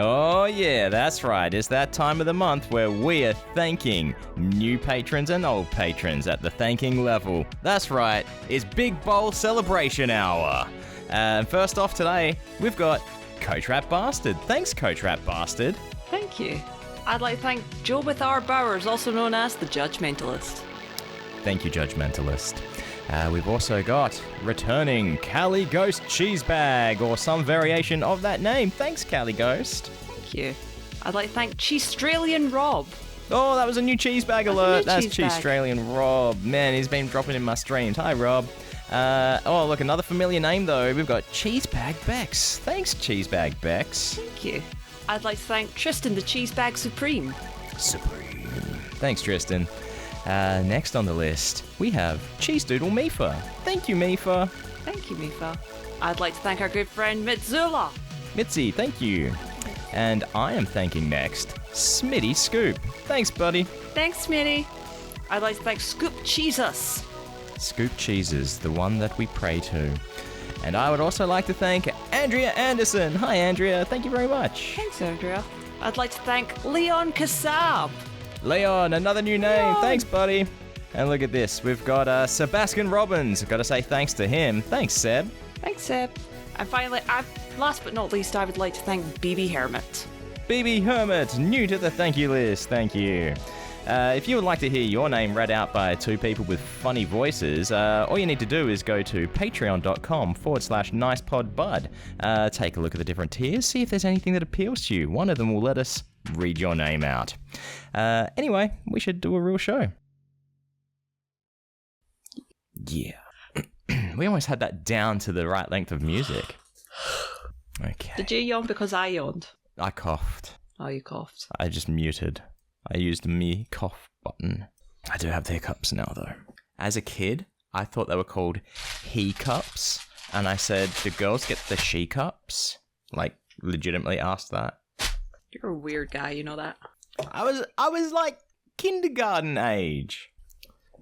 Oh yeah, that's right. It's that time of the month where we are thanking new patrons and old patrons at the thanking level. That's right, it's Big Bowl Celebration Hour. And first off today, we've got Coach Rat Bastard. Thanks, Coach Rat Bastard. Thank you. I'd like to thank Joe Bithar Bowers, also known as the Judgmentalist. Thank you, Judgmentalist. We've also got returning Cali Ghost Cheesebag, or some variation of that name. Thanks, Cali Ghost. Thank you. I'd like to thank Cheestralian Rob. Oh, that was a new cheesebag alert. That's Cheestralian Rob. Man, he's been dropping in my streams. Hi, Rob. Oh, look, another familiar name, though. We've got Cheesebag Bex. Thanks, Cheesebag Bex. Thank you. I'd like to thank Tristan the Cheesebag Supreme. Thanks, Tristan. Next on the list, we have Cheese Doodle Mifa. Thank you, Mifa. Thank you, Mifa. I'd like to thank our good friend Mitzula. Mitzi, thank you. And I am thanking next Smitty Scoop. Thanks, buddy. Thanks, Smitty. I'd like to thank Scoop Jesus. Scoop Cheeses, the one that we pray to. And I would also like to thank Andrea Anderson. Hi, Andrea. Thank you very much. Thanks, Andrea. I'd like to thank Leon Kassab. Leon, another new name. Leon. Thanks, buddy. And look at this. We've got Sebastian Robbins. Got to say thanks to him. Thanks, Seb. Thanks, Seb. And finally, last but not least, I would like to thank BB Hermit. BB Hermit, new to the thank you list. Thank you. If you would like to hear your name read out by two people with funny voices, all you need to do is go to patreon.com/nicepodbud. Take a look at the different tiers, see if there's anything that appeals to you. One of them will let us read your name out. Anyway, we should do a real show. Yeah. We almost had that down to the right length of music. Okay. Did you yawn because I yawned? I coughed. Oh, you coughed. I just muted. I used the me cough button. I do have the hiccups now, though. As a kid, I thought they were called he cups, and I said, "Do girls get the she cups?" Like, legitimately asked that. You're a weird guy, you know that. I was like kindergarten age.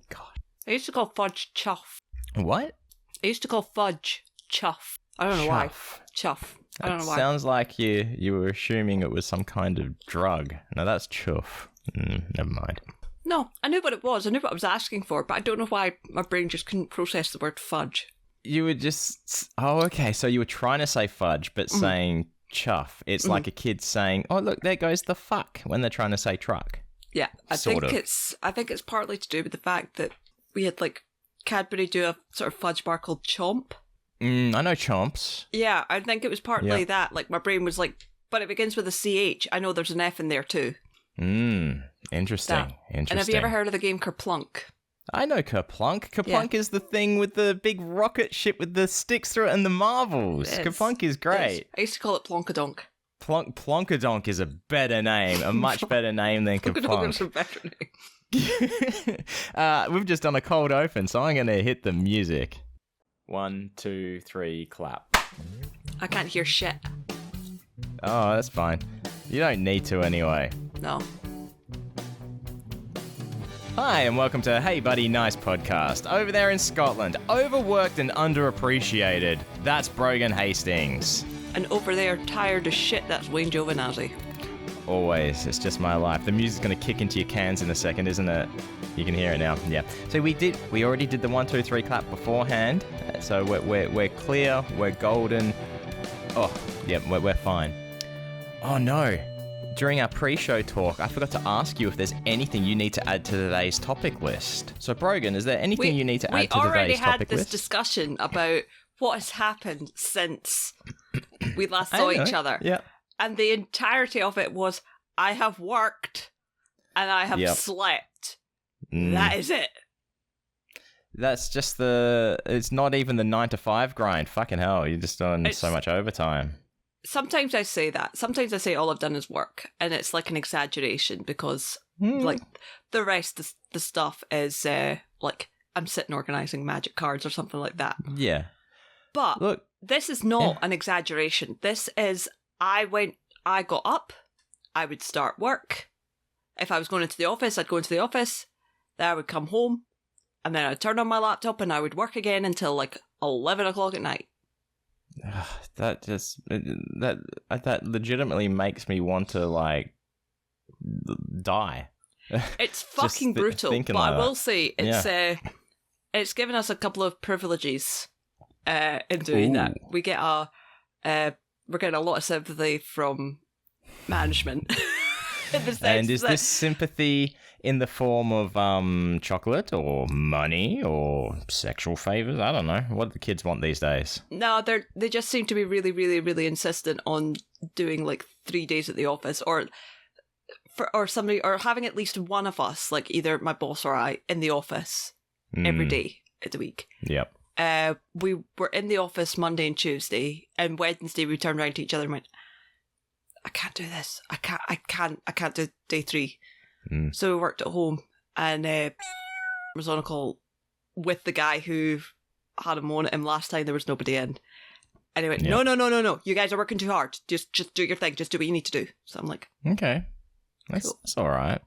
God. I used to call fudge chuff. What? I used to call fudge chuff. I don't know why. Chuff. I don't know why. Sounds like you were assuming it was some kind of drug. No, that's chuff. Never mind. No, I knew what it was. I knew what I was asking for, but I don't know why my brain just couldn't process the word fudge. You were just... Oh, okay. So you were trying to say fudge, but saying chuff. It's like a kid saying, "Oh, look, there goes the fuck," when they're trying to say truck. Yeah, I think it's partly to do with the fact that we had, like, Cadbury do a sort of fudge bar called Chomp. I know Chomps. Yeah, I think it was partly that. Like, my brain was like, but it begins with a CH. I know there's an F in there too. Interesting. And have you ever heard of the game Kerplunk? I know Kerplunk. Kerplunk is the thing with the big rocket ship with the sticks through it and the marbles. Kerplunk is great. I used to call it Plonkadonk. Plonkadonk is a better name. A much better name than Kerplunk. Plonkadonk is a better name. We've just done a cold open, so I'm going to hit the music. 1, 2, 3, clap. I can't hear shit. Oh, that's fine. You don't need to anyway. No. Hi, and welcome to Hey Buddy Nice Podcast. Over there in Scotland, overworked and underappreciated. That's Brogan Hastings. And over there, tired as shit, that's Wayne Giovinazzi. Always. It's just my life. The music's going to kick into your cans in a second, isn't it? You can hear it now. Yeah. So we already did the 1, 2, 3 clap beforehand. So we're clear. We're golden. Oh, yeah, we're fine. Oh no. During our pre-show talk, I forgot to ask you if there's anything you need to add to today's topic list. So Brogan, is there anything you need to add to today's topic list? We already had this discussion about what has happened since we last saw each other. Yeah. And the entirety of it was, I have worked and I have slept. That is it. That's just it's not even the 9 to 5 grind. Fucking hell, you're just doing so much overtime. Sometimes I say that. Sometimes I say all I've done is work. And it's like an exaggeration because like the rest of the stuff is like I'm sitting organising magic cards or something like that. Yeah. But look, this is not an exaggeration. This is, I got up, I would start work. If I was going into the office, I'd go into the office. Then I would come home. And then I'd turn on my laptop and I would work again until like 11 o'clock at night. That legitimately makes me want to like die. It's fucking brutal, but I will say it's given us a couple of privileges in doing that. We get we're getting a lot of sympathy from management. And is this sympathy in the form of chocolate or money or sexual favors? I don't know. What do the kids want these days? No, they just seem to be really, really, really insistent on doing like 3 days at the office, or somebody, or having at least one of us, like either my boss or I, in the office every day of the week. Yep. We were in the office Monday and Tuesday, and Wednesday we turned around to each other and went, I can't do this. I can't do day 3. So we worked at home, and was on a call with the guy who had a moan at him last time there was nobody in. And he went, no. You guys are working too hard. Just do your thing. Just do what you need to do. So I'm like, okay, that's cool. That's all right.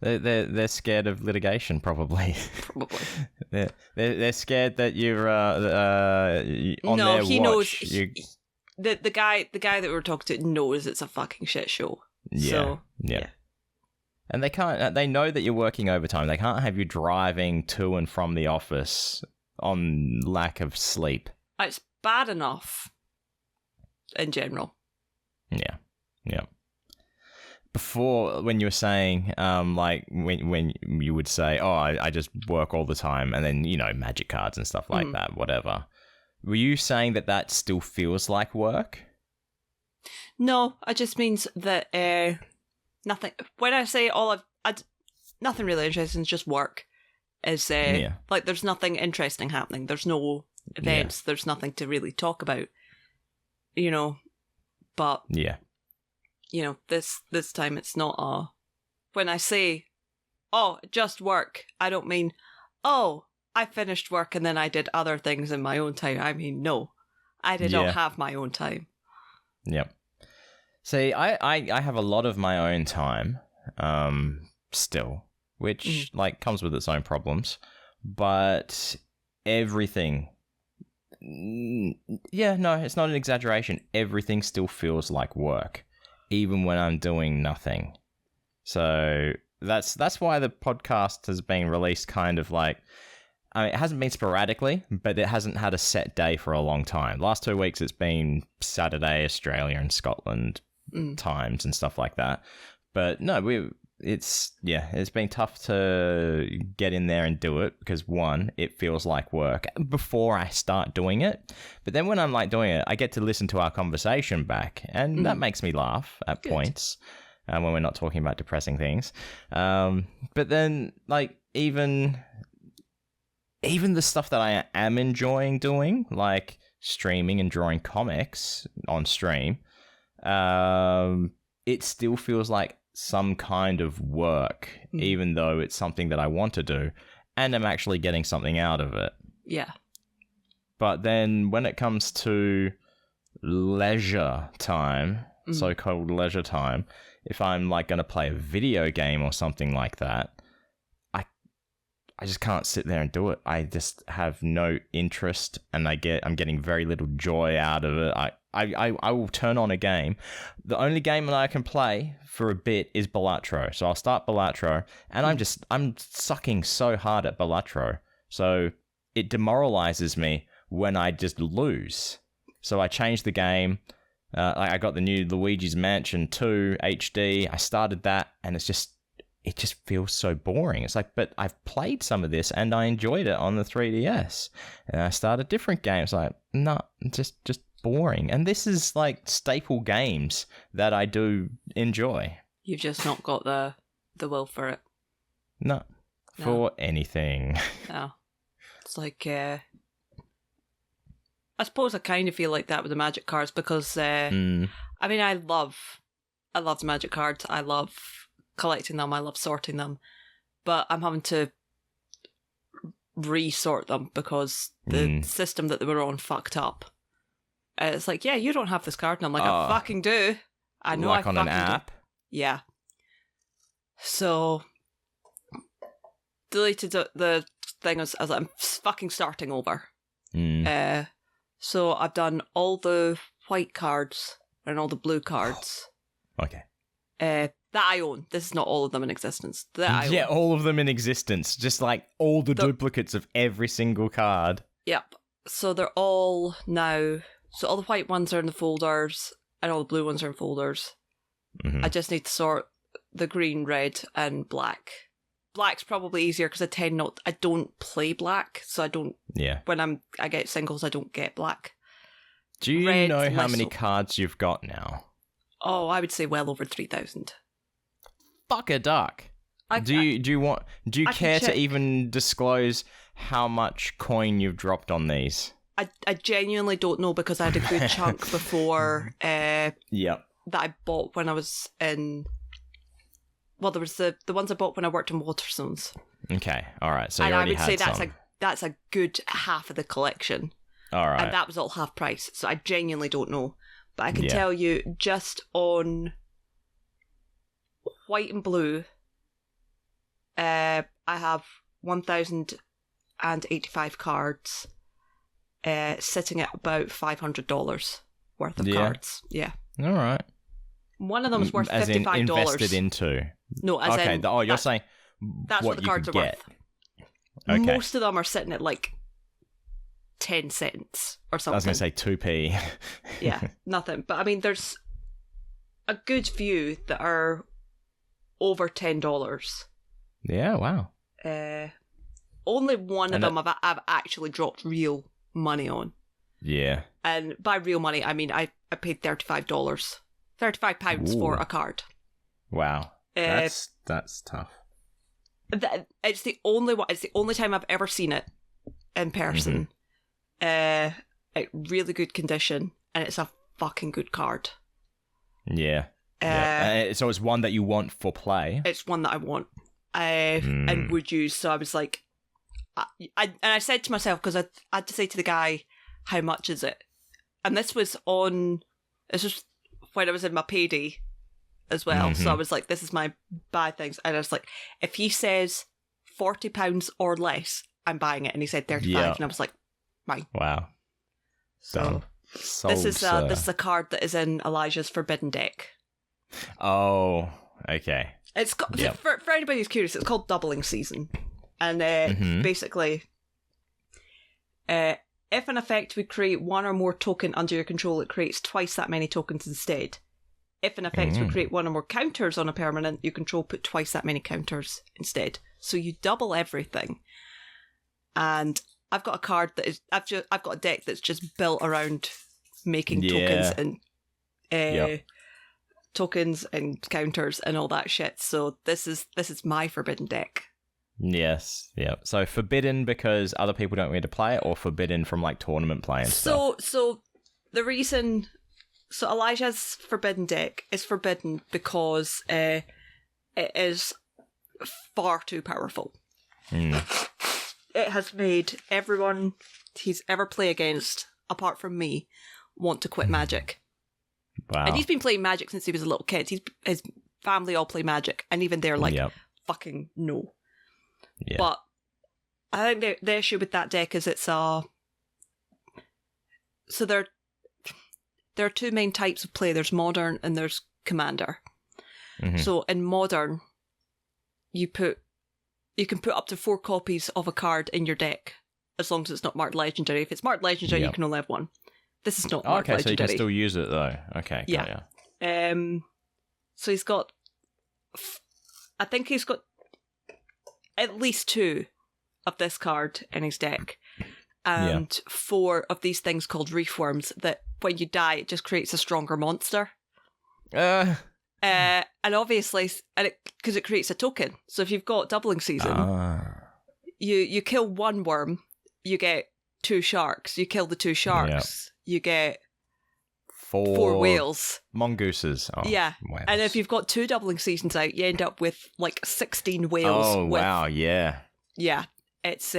They're scared of litigation, probably. Probably. they're scared that you're on no, their he watch. Knows. The guy that we were talking to knows it's a fucking shit show. Yeah. So, yeah. And they can't. They know that you're working overtime. They can't have you driving to and from the office on lack of sleep. It's bad enough in general. Yeah. Before, when you were saying, like, when you would say, oh, I just work all the time, and then, magic cards and stuff like that, whatever. Were you saying that still feels like work? No, it just means that nothing. When I say nothing really interesting, it's just work. Is like there's nothing interesting happening. There's no events. There's nothing to really talk about. But this time it's not when I say, oh, just work, I don't mean, oh, I finished work and then I did other things in my own time. I mean, no, I did not have my own time. Yep. See, I have a lot of my own time, still, which comes with its own problems, but everything. Yeah, no, it's not an exaggeration. Everything still feels like work, even when I'm doing nothing. So that's why the podcast has been released kind of like, I mean, it hasn't been sporadically, but it hasn't had a set day for a long time. Last 2 weeks, it's been Saturday, Australia and Scotland times and stuff like that. But no, it's been tough to get in there and do it because, one, it feels like work before I start doing it. But then when I'm like doing it, I get to listen to our conversation back, and that makes me laugh at points when we're not talking about depressing things. But then, like, even the stuff that I am enjoying doing, like streaming and drawing comics on stream, it still feels like some kind of work, even though it's something that I want to do, and I'm actually getting something out of it. Yeah. But then when it comes to leisure time, so-called leisure time, if I'm like going to play a video game or something like that, I just can't sit there and do it. I just have no interest, and I'm getting very little joy out of it. I will turn on a game. The only game that I can play for a bit is Balatro. So I'll start Balatro, and I'm sucking so hard at Balatro. So it demoralizes me when I just lose. So I changed the game. I got the new Luigi's Mansion 2 HD. I started that, and it just feels so boring. It's like, but I've played some of this and I enjoyed it on the 3DS. And I started different games. Like, no, just boring. And this is like staple games that I do enjoy. You've just not got the will for it. No. For anything. No. It's like, I suppose I kind of feel like that with the magic cards because, I mean, I love the magic cards. I love collecting them, I love sorting them, but I'm having to resort them because the system that they were on fucked up. It's like, yeah, you don't have this card, and I'm like, I fucking do. I know, like I on fucking an app. do. Yeah. So deleted the thing. I was like, I'm fucking starting over. So I've done all the white cards and all the blue cards. Okay. That I own. This is not all of them in existence. That I own. Yeah, all of them in existence. Just like all the duplicates of every single card. Yep. So they're all now... So all the white ones are in the folders and all the blue ones are in folders. Mm-hmm. I just need to sort the green, red and black. Black's probably easier because I don't play black, so I don't... Yeah. When I get singles, I don't get black. Do you know how many cards you've got now? Oh, I would say well over 3,000. Fuck a duck. Do you care to even disclose how much coin you've dropped on these? I genuinely don't know because I had a good chunk before that I bought when I was in... Well, there was the ones I bought when I worked in Waterstones. Okay, all right. So you already I would had say some. that's a good half of the collection. All right. And that was all half price, so I genuinely don't know. But I can tell you, just on white and blue, I have 1,085 cards, sitting at about $500 worth of cards. Yeah. All right. One of them is worth $55. As in invested into? No, as in... Oh, you're saying that's what the cards are worth. Okay. Most of them are sitting at like 10 cents or something. I was going to say 2p. Yeah, nothing. But I mean, there's a good few that are over $10. Yeah, wow. Only one of them I've actually dropped real money on. Yeah. And by real money, I mean I paid £35. £35 for a card. Wow. That's tough. It's the only one. It's the only time I've ever seen it in person. Mm-hmm. Really good condition, and it's a fucking good card. Yeah. So it's one that you want for play. It's one that I want. And would use. So I was like, I said to myself, because I had to say to the guy, how much is it? And this was when I was in my payday as well. Mm-hmm. So I was like, this is my buy things. And I was like, if he says £40 or less, I'm buying it. And he said 35 and I was like, mine. Wow. So this is a card that is in Elijah's Forbidden deck. Oh, okay. It's got, for anybody who's curious, it's called Doubling Season. And basically, if an effect would create one or more token under your control, it creates twice that many tokens instead. If an effect would create one or more counters on a permanent you control, put twice that many counters instead. So you double everything. And I've got a card that is I've got a deck that's just built around making tokens and tokens and counters and all that shit. So this is my Forbidden deck. Yes, yeah. So forbidden because other people don't need to play it, or forbidden from like tournament play and stuff? So the reason... So Elijah's Forbidden deck is forbidden because it is far too powerful. It has made everyone he's ever played against, apart from me, want to quit Magic. Wow. And he's been playing Magic since he was a little kid. His family all play Magic, and even they're like, fucking no. Yeah. But I think the issue with that deck is it's so there are two main types of play. There's Modern and there's Commander. Mm-hmm. So in Modern, you can put up to 4 copies of a card in your deck, as long as it's not marked Legendary. If it's marked Legendary, you can only have one. This is not marked Legendary. So you can still use it though. Okay. Yeah. So he's got... I think he's got at least 2 of this card in his deck. And 4 of these things called Reefworms that when you die, it just creates a stronger monster. And obviously, because it creates a token. So if you've got Doubling Season, you kill 1 worm, you get 2 sharks. You kill the 2 sharks, you get 4 whales. Mongooses. Oh, yeah. Whales. And if you've got 2 Doubling Seasons out, you end up with like 16 whales. Oh, wow, yeah. Yeah. It's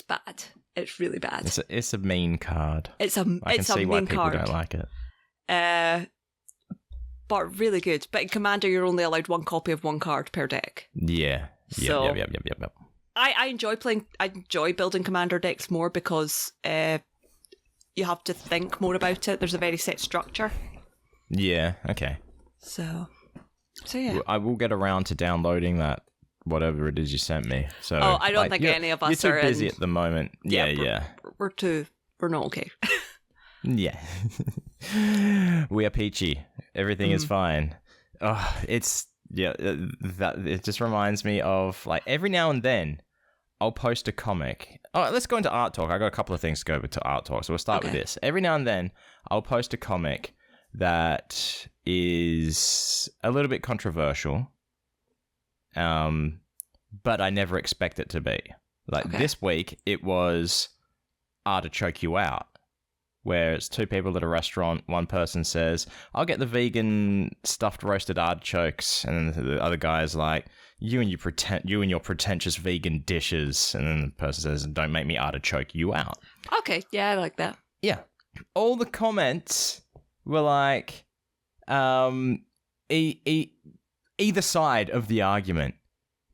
bad. It's really bad. It's a mean card. I can see why people don't like it. But really good. But in Commander, you're only allowed 1 copy of 1 card per deck. Yeah. So yep. I enjoy building Commander decks more because you have to think more about it. There's a very set structure. Yeah, okay. So yeah. I will get around to downloading that, whatever it is you sent me. So I don't think any of us you're are too busy at the moment. Yeah. We're not okay. Yeah. We are Peachy. Everything is fine. Oh, it just reminds me of, like, every now and then I'll post a comic. Oh, let's go into art talk. I got a couple of things to go over to art talk, so we'll start with this. Every now and then I'll post a comic that is a little bit controversial, but I never expect it to be. Like this week, it was Artichoke You Out, where it's two people at a restaurant. One person says, I'll get the vegan stuffed roasted artichokes. And then the other guy's like, you and your pretentious vegan dishes. And then the person says, don't make me artichoke you out. Okay, yeah, I like that. Yeah. All the comments were like, either side of the argument.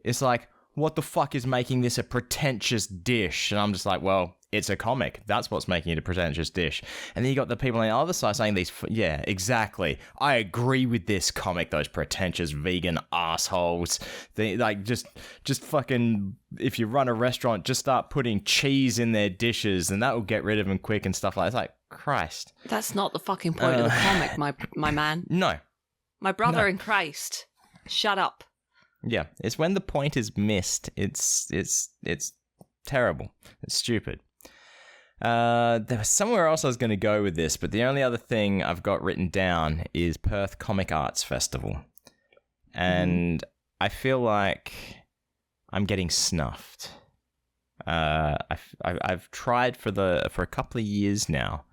It's like, what the fuck is making this a pretentious dish? And I'm just like, well, it's a comic. That's what's making it a pretentious dish. And then you got the people on the other side saying yeah, exactly. I agree with this comic, those pretentious vegan assholes. They, like, just fucking, if you run a restaurant, just start putting cheese in their dishes and that will get rid of them quick and stuff like that. It's like, Christ. That's not the fucking point of the comic, my man. No. My brother in Christ. Shut up. Yeah, it's when the point is missed. It's terrible. It's stupid. There was somewhere else I was going to go with this, but the only other thing I've got written down is Perth Comic Arts Festival. And I feel like I'm getting snuffed. I've tried for a couple of years now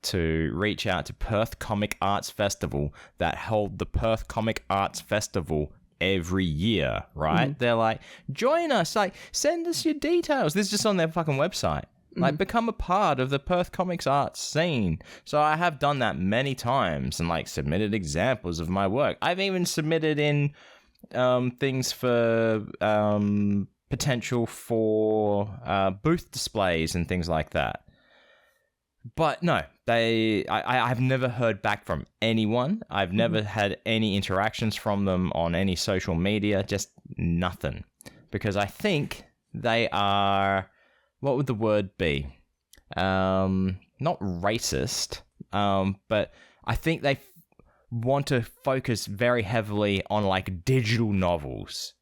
to reach out to Perth Comic Arts Festival that hold the Perth Comic Arts Festival every year, right? They're like, join us, like, send us your details. This is just on their fucking website. Like, become a part of the Perth Comics Arts scene. So I have done that many times and, like, submitted examples of my work. I've even submitted in things for potential for booth displays and things like that. But no, I've never heard back from anyone. I've never had any interactions from them on any social media, just nothing. Because I think they are, what would the word be? Not racist, but I think they want to focus very heavily on, like, digital novels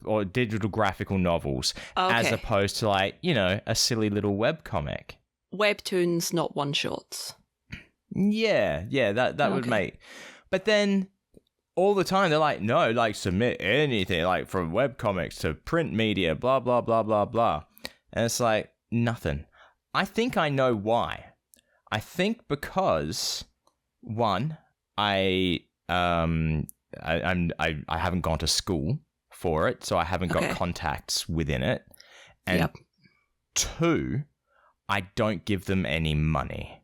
or digital graphical novels, as opposed to, like, you know, a silly little webcomic. Webtoons, not one-shots. Yeah, that would make... But then, all the time, they're like, no, like, submit anything, like, from webcomics to print media, blah, blah, blah, blah, blah. And it's like, nothing. I think I know why. I think because, one, I haven't gone to school for it, so I haven't got contacts within it. And two, I don't give them any money.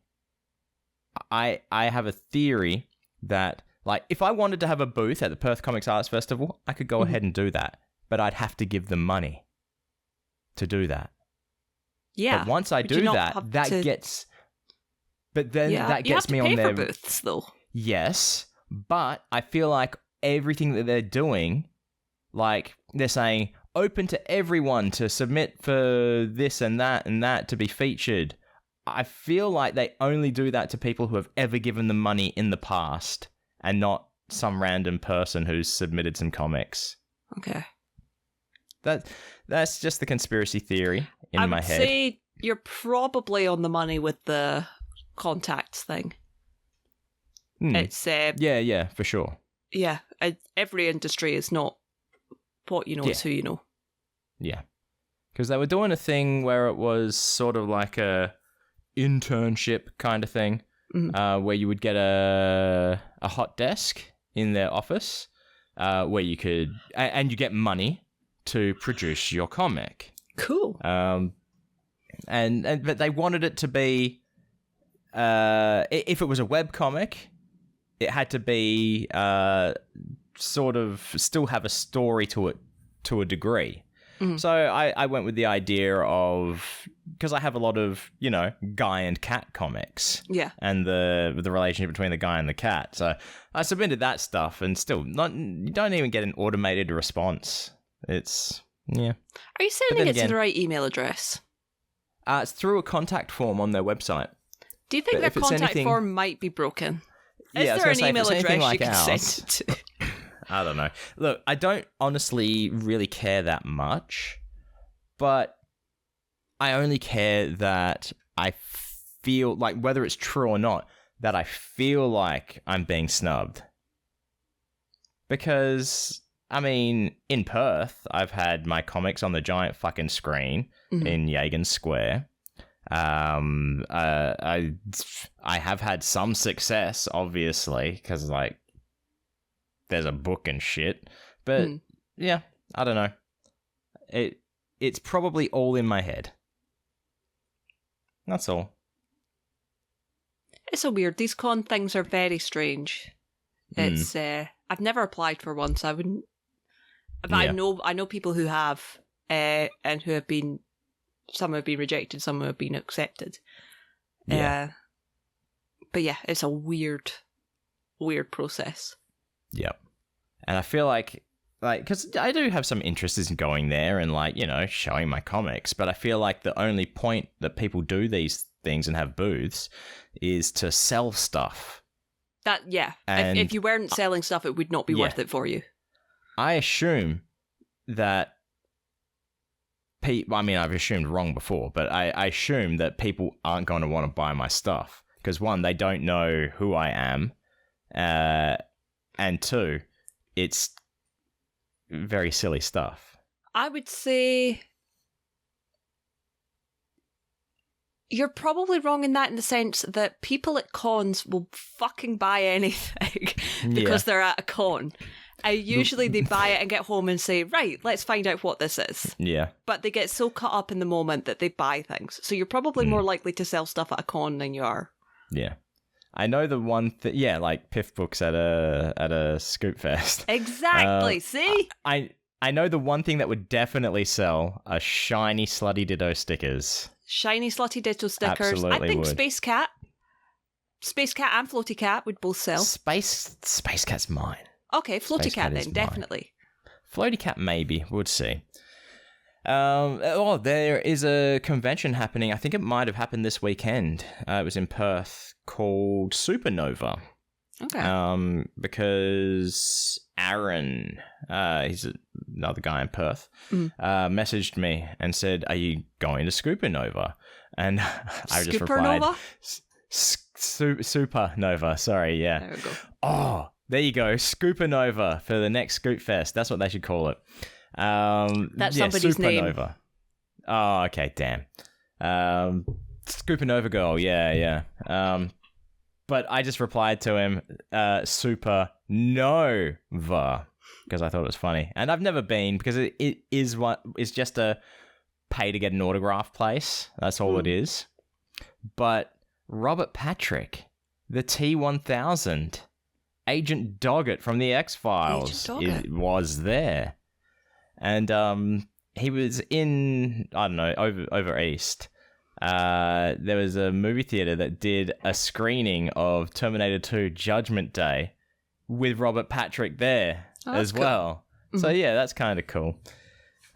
I have a theory that, like, if I wanted to have a booth at the Perth Comics Arts Festival, I could go ahead and do that. But I'd have to give them money to do that. Yeah. But once I do that, that gets... But then that gets me on their... You have to pay for booths, though. Yes, but I feel like everything that they're doing, like, they're saying... open to everyone to submit for this and that to be featured. I feel like they only do that to people who have ever given them money in the past and not some random person who's submitted some comics. Okay. That's just the conspiracy theory in my head. I would say you're probably on the money with the contacts thing. It's yeah, for sure. Yeah, every industry is not what you know, it's who you know. Yeah. Because they were doing a thing where it was sort of like a internship kind of thing, where you would get a hot desk in their office, where you could... and you get money to produce your comic. Cool. But they wanted it to be... if it was a webcomic, it had to be... sort of still have a story to it to a degree. So I went with the idea of, because I have a lot of, guy and cat comics. Yeah. And the relationship between the guy and the cat. So I submitted that stuff, and still, you don't even get an automated response. It's, yeah. Are you sending it to the right email address? It's through a contact form on their website. Do you think their contact form might be broken? Is there an email address you can send it to? I don't know. Look, I don't honestly really care that much, but I only care that I feel like, whether it's true or not, that I feel like I'm being snubbed. Because, I mean, in Perth, I've had my comics on the giant fucking screen in Yagan Square. I have had some success, obviously, because, like, there's a book and shit. But, yeah, I don't know. It's probably all in my head. That's all. It's so weird. These con things are very strange. It's I've never applied for one, so I wouldn't. But I know people who have, and who have been. Some have been rejected, some have been accepted. Yeah. But yeah, it's a weird process. Yep. And I feel like, because I do have some interest in going there and, like, showing my comics, but I feel like the only point that people do these things and have booths is to sell stuff. And if you weren't selling stuff, it would not be worth it for you. I assume that I've assumed wrong before, but I assume that people aren't going to want to buy my stuff because, one, they don't know who I am, and two, it's very silly stuff. I would say you're probably wrong in the sense that people at cons will fucking buy anything because they're at a con. Usually they buy it and get home and say, right, let's find out what this is. Yeah. But they get so caught up in the moment that they buy things. So you're probably more likely to sell stuff at a con than you are. Yeah. I know the one thing, like Piff Books at a Scoop Fest. Exactly. See? I know the one thing that would definitely sell are shiny Slutty Ditto stickers. Shiny Slutty Ditto stickers. Absolutely I think would. Space Cat and Floaty Cat would both sell. Space Cat's mine. Okay, Floaty Cat then, definitely. Floaty Cat maybe, we'll see. There is a convention happening. I think it might have happened this weekend. It was in Perth, called Supernova. Okay. Because Aaron, he's another guy in Perth, messaged me and said, "Are you going to Supernova?" And I just replied, Supernova. Sorry, yeah. There we go. Oh, there you go, Supernova for the next Scoop Fest. That's what they should call it. That's somebody's Supernova name. Oh, okay, damn. Supernova girl, yeah. But I just replied to him, Supernova, because I thought it was funny. And I've never been, because it's just a pay to get an autograph place. That's all it is. But Robert Patrick, the T-1000, Agent Doggett from the X-Files was there. And he was in, I don't know, over east. There was a movie theater that did a screening of Terminator 2 Judgment Day with Robert Patrick there as well. Cool. So yeah, that's kind of cool.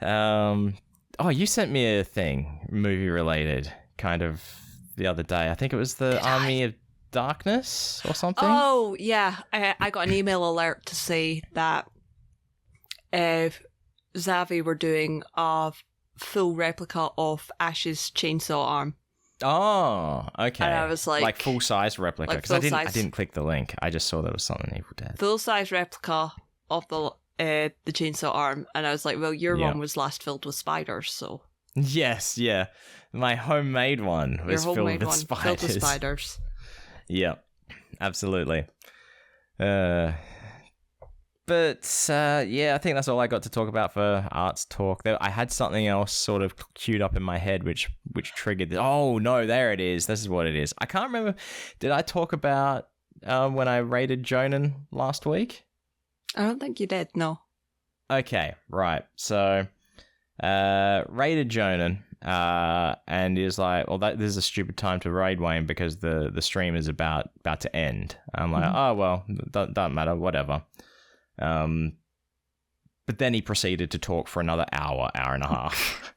You sent me a thing, movie related, kind of the other day. I think it was the Army of Darkness or something. Oh yeah, I got an email alert to say that Zavi were doing a full replica of Ash's chainsaw arm. Oh, okay. And I was like full size replica, because I didn't click the link. I just saw there was something Evil Dead. Full size replica of the chainsaw arm, and I was like, well, your one was last filled with spiders, so. Yes, yeah. My homemade one was filled with spiders. Yeah, absolutely. But I think that's all I got to talk about for Arts Talk. I had something else sort of queued up in my head, which triggered this. Oh no, there it is. This is what it is. I can't remember. Did I talk about when I rated Jonan last week? I don't think you did. No. Okay, right. So raided Jonan, and he was like, well, this is a stupid time to raid Wayne because the stream is about to end. I'm like, oh, well, doesn't matter, whatever. But then he proceeded to talk for another hour and a half.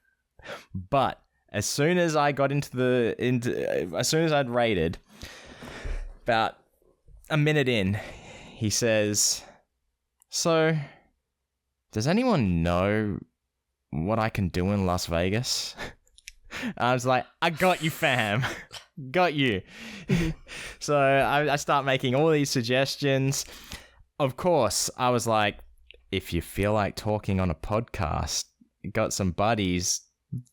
But as soon as I got as soon as I'd raided, about a minute in, he says, so, does anyone know what I can do in Las Vegas? I was like, I got you, fam. Got you. So I start making all these suggestions. Of course, I was like, if you feel like talking on a podcast, got some buddies,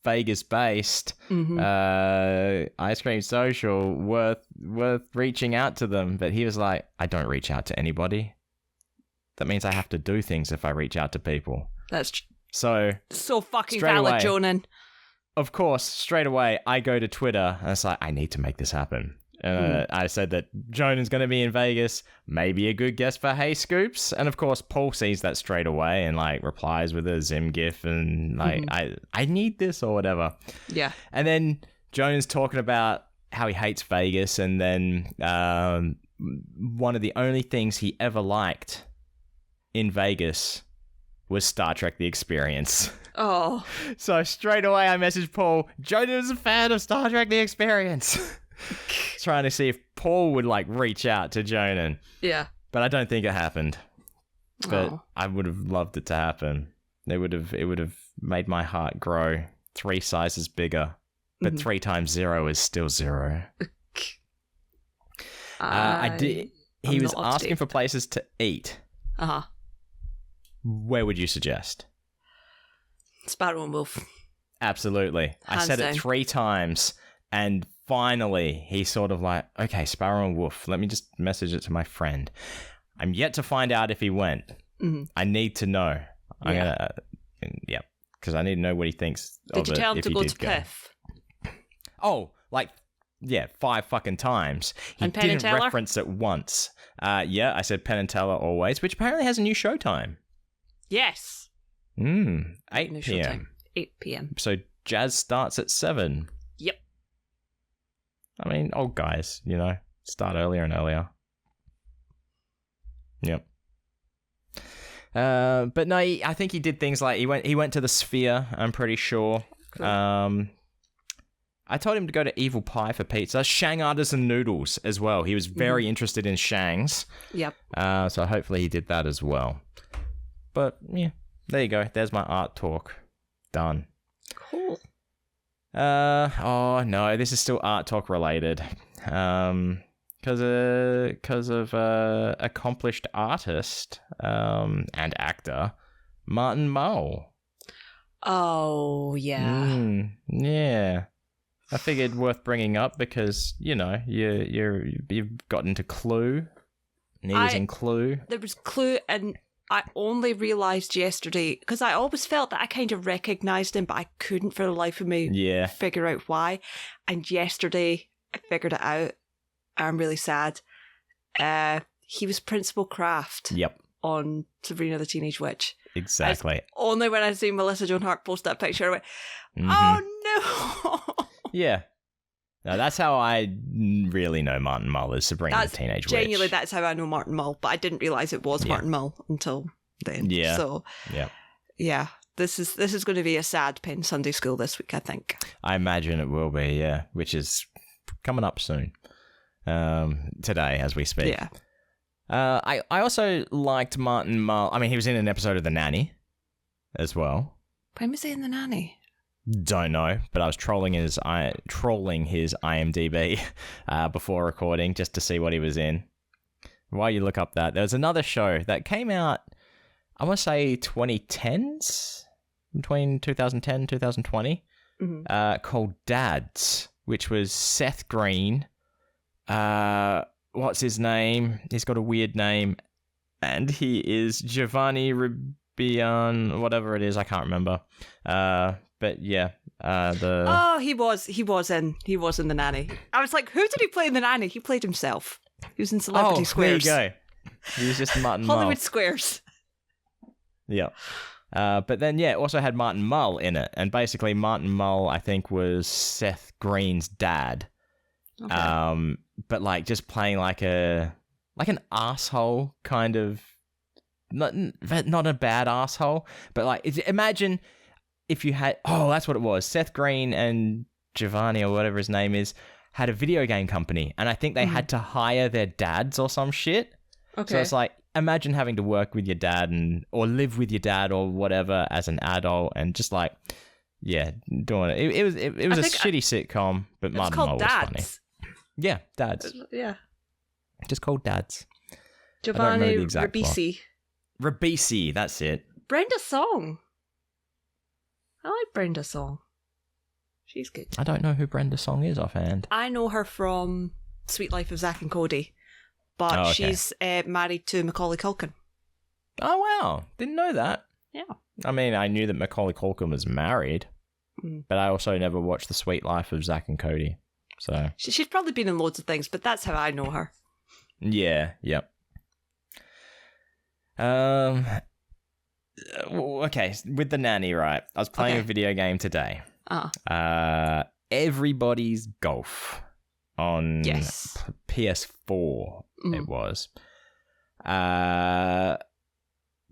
Vegas-based, Ice Cream Social, worth reaching out to them. But he was like, I don't reach out to anybody. That means I have to do things if I reach out to people. That's so fucking valid, away, Jonan. Of course, straight away, I go to Twitter, and it's like, I need to make this happen. I said that Jonan's going to be in Vegas, maybe a good guest for Hey Scoops. And of course, Paul sees that straight away and like replies with a Zim gif and like, I need this or whatever. Yeah. And then Jonan's talking about how he hates Vegas. And then one of the only things he ever liked in Vegas was Star Trek The Experience. Oh. So straight away I messaged Paul, Jonan is a fan of Star Trek The Experience. Trying to see if Paul would like reach out to Jonan. Yeah. But I don't think it happened. But I would have loved it to happen. It would have made my heart grow 3 sizes bigger. But 3 times 0 is still 0. He was asking for places to eat. Uh-huh. Where would you suggest? Sparrow and Wolf. Absolutely. I said it 3 times, and finally he's sort of like, okay, Sparrow and Wolf, let me just message it to my friend. I'm yet to find out if he went. I need to know. Yeah, because I need to know what he thinks of it. Did you tell him to go to Piff? Oh, like, yeah, 5 fucking times. He didn't reference it once. Yeah, I said Penn and Teller always, which apparently has a new showtime. Yes. 8 p.m. 8 p.m. So jazz starts at 7. Yep. I mean, old guys, start earlier and earlier. Yep. But no, I think he did things like he went to the Sphere, I'm pretty sure. Cool. I told him to go to Evil Pie for pizza. Shang Artisan Noodles as well. He was very interested in Shang's. Yep. So hopefully he did that as well. But yeah, there you go. There's my art talk. Done. Cool. Oh no, this is still art talk related. Because of accomplished artist and actor Martin Mull. Oh yeah. Yeah. I figured worth bringing up because you've gotten to Clue. And he was in Clue. There was Clue, and I only realised yesterday, because I always felt that I kind of recognised him, but I couldn't for the life of me figure out why. And yesterday, I figured it out. I'm really sad. He was Principal Kraft. Yep. On Sabrina the Teenage Witch. Exactly. Only when I see Melissa Joan Hart post that picture, I went, oh no! Yeah. No, that's how I really know Martin Mull is Sabrina the Teenage Witch. Genuinely, that's how I know Martin Mull, but I didn't realise it was Martin Mull until then. Yeah. So, yeah. This is going to be a sad Penn Sunday School this week, I think. I imagine it will be, yeah, which is coming up soon. Today, as we speak. Yeah. I also liked Martin Mull. I mean, he was in an episode of The Nanny as well. When was he in The Nanny? Don't know, but I was trolling his IMDb before recording just to see what he was in. While you look up that, there was another show that came out, I want to say 2010s, between 2010 and 2020, called Dads, which was Seth Green. What's his name? He's got a weird name, and he is Giovanni Ribbion, whatever it is, I can't remember. But yeah, he was in The Nanny. I was like, who did he play in The Nanny? He played himself. He was in Celebrity Squares. There you go. He was just Martin Hollywood Mull. Squares. Yeah. But then, yeah, it also had Martin Mull in it. And basically, Martin Mull, I think, was Seth Green's dad. Okay. But, like, just playing like an asshole kind of... Not a bad asshole, but, like, imagine if you had... Oh, that's what it was. Seth Green and Giovanni, or whatever his name is, had a video game company. And I think they had to hire their dads or some shit. Okay. So it's like... Imagine having to work with your dad or live with your dad or whatever as an adult and just like, yeah, doing it. It was a shitty sitcom, but Martin Mull was funny. Yeah, Dads. Yeah. Just called Dads. Giovanni Ribisi. Ribisi, that's it. Brenda Song. I like Brenda Song. She's good. I don't know who Brenda Song is offhand. I know her from Sweet Life of Zack and Cody. But she's married to Macaulay Culkin. Oh, wow. Didn't know that. Yeah. I mean, I knew that Macaulay Culkin was married, but I also never watched The Sweet Life of Zack and Cody. So she's probably been in loads of things, but that's how I know her. Yeah, yep. Okay, with the nanny, right? I was playing a video game today. Everybody's Golf. On PS4, it was.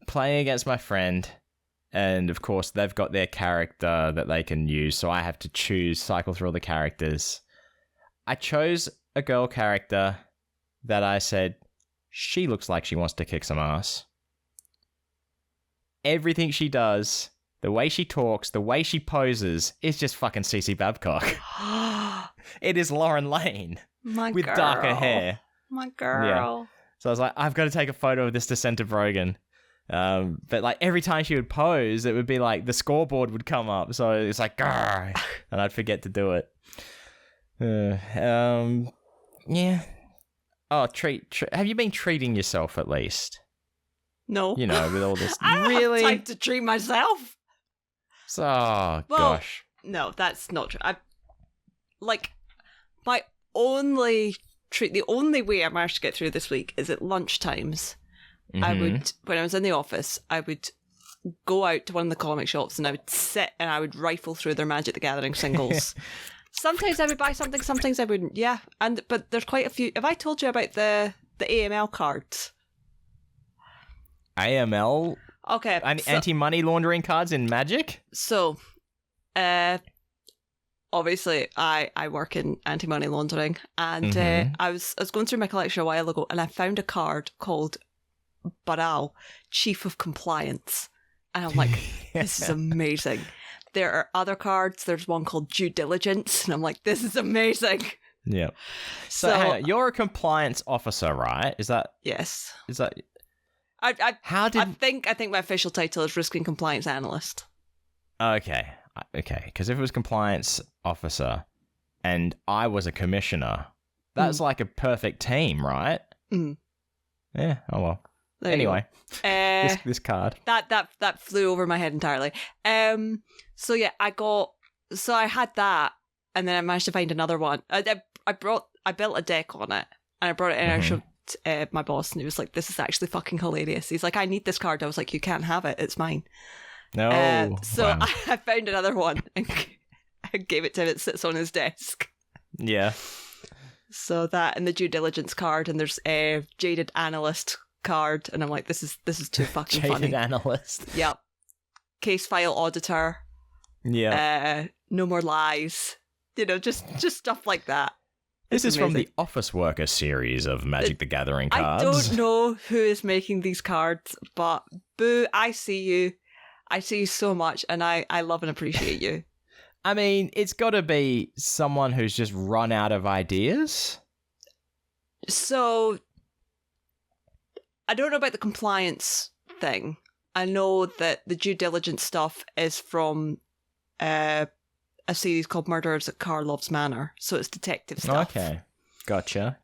Playing against my friend, and of course, they've got their character that they can use, so I have to cycle through all the characters. I chose a girl character that I said, she looks like she wants to kick some ass. Everything she does, the way she talks, the way she poses, is just fucking Cece Babcock. It is Lauren Lane. With darker hair. My girl. Yeah. So I was like, I've got to take a photo of this to send to Brogan. But like every time she would pose, it would be like the scoreboard would come up. So it's like, grrr, and I'd forget to do it. Yeah. Oh, have you been treating yourself at least? No. You know, with all this. I don't really? have time to treat myself. Gosh. No, that's not true. My only treat, the only way I managed to get through this week is at lunchtimes. When I was in the office, I would go out to one of the comic shops and I would sit and I would rifle through their Magic the Gathering singles. Sometimes I would buy something, sometimes I wouldn't. Yeah, but there's quite a few. Have I told you about the AML cards? AML? Okay. Anti-money laundering cards in Magic? So, obviously, I work in anti-money laundering, and I was going through my collection a while ago, and I found a card called Baral, Chief of Compliance, and I'm like, this is amazing. There are other cards. There's one called Due Diligence, and I'm like, this is amazing. Yeah. So hang on, you're a compliance officer, right? Is that? Yes. Is that? I think my official title is Risk and Compliance Analyst. Okay. Because if it was compliance officer and I was a commissioner, that's like a perfect team, right? Yeah. Oh well. There anyway, this card that flew over my head entirely. So yeah, I had that, and then I managed to find another one. I built a deck on it, and I brought it in. And I showed my boss, and he was like, "This is actually fucking hilarious." He's like, "I need this card." I was like, "You can't have it. It's mine." No. So wow. I found another one and I gave it to him. It sits on his desk. Yeah. So that and the Due Diligence card, and there's a Jaded Analyst card, and I'm like, this is too fucking funny. Jaded Analyst. Yep. Case File Auditor. Yeah. No More Lies. You know, just stuff like that. This is amazing. From the Office Worker series of Magic the Gathering cards. I don't know who is making these cards, but boo, I see you. I see you so much, and I love and appreciate you. I mean, it's got to be someone who's just run out of ideas. So, I don't know about the compliance thing. I know that the due diligence stuff is from a series called Murderers at Karloff's Manor, so it's detective stuff. Okay, gotcha.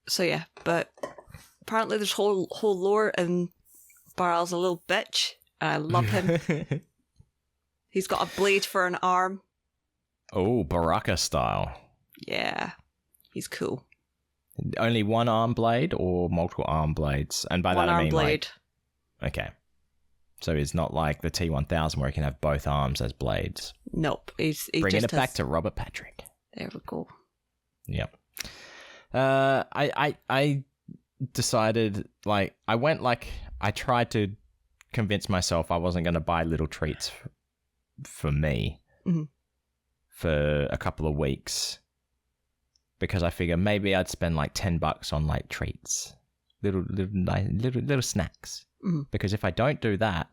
So yeah, but apparently there's whole lore, and Baral's a little bitch. I love him. He's got a blade for an arm. Oh, Baraka style. Yeah, he's cool. Only one arm blade or multiple arm blades? And by that I mean blade. Okay. So it's not like the T1000 where he can have both arms as blades. Nope. Bringing it back to Robert Patrick. There we go. Yep. I decided, like, I tried to convince myself I wasn't going to buy little treats for me for a couple of weeks, because I figure maybe I'd spend like $10 on like treats, little snacks. Because if I don't do that,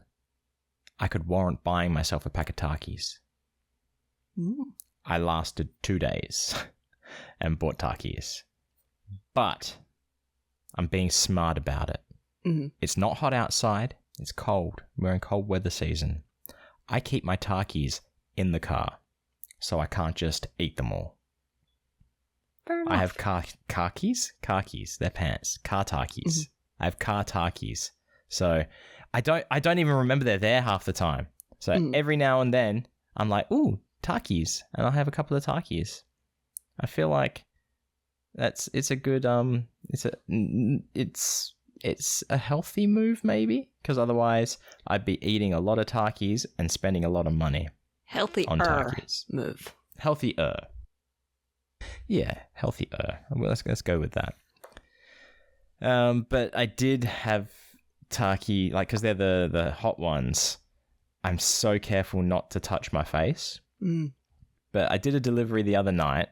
I could warrant buying myself a pack of Takis. I lasted 2 days and bought Takis. But I'm being smart about it. It's not hot outside. It's cold. We're in cold weather season. I keep my Takis in the car, so I can't just eat them all. Fair enough. I have car keys. They're pants. Car Takis. I have car Takis. So I don't even remember they're there half the time. So every now and then I'm like, ooh, Takis, and I'll have a couple of Takis. I feel like it's a good it's a healthy move maybe, because otherwise I'd be eating a lot of Takis and spending a lot of money. Healthy on Takis. Move. Healthier. Yeah, healthier. Well, let's go with that. But I did have Taki, like, because they're the hot ones. I'm so careful not to touch my face. But I did a delivery the other night.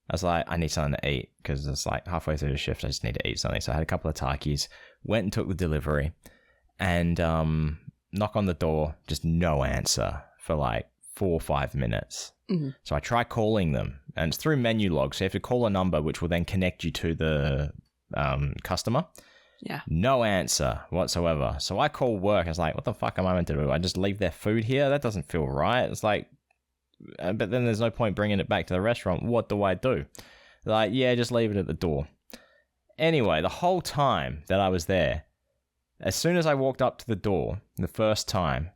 I was like, I need something to eat, because it's like halfway through the shift, I just need to eat something. So I had a couple of Takis, went and took the delivery, and knock on the door, just no answer for like 4 or 5 minutes. So I try calling them, and it's through menu log, so you have to call a number which will then connect you to the customer. Yeah. No answer whatsoever. So I call work. I was like, what the fuck am I meant to do? I just leave their food here? That doesn't feel right. It's like, but then there's no point bringing it back to the restaurant. What do I do? Like, yeah, just leave it at the door. Anyway, the whole time that I was there, as soon as I walked up to the door the first time,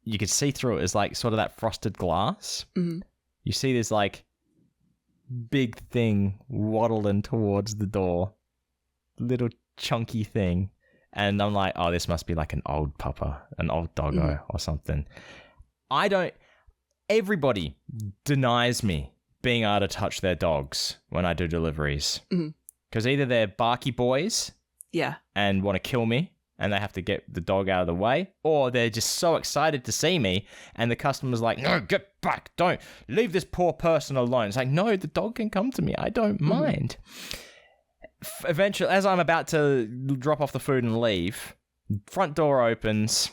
you could see through it as like sort of that frosted glass. You see this like big thing waddling towards the door, little chunky thing, and I'm like, oh, this must be like an old pupper, an old doggo or something. Everybody denies me being able to touch their dogs when I do deliveries, because either they're barky boys and want to kill me and they have to get the dog out of the way, or they're just so excited to see me and the customer's like, no, get back, don't leave this poor person alone. It's like, no, the dog can come to me, I don't mind. Eventually, as I'm about to drop off the food and leave, front door opens,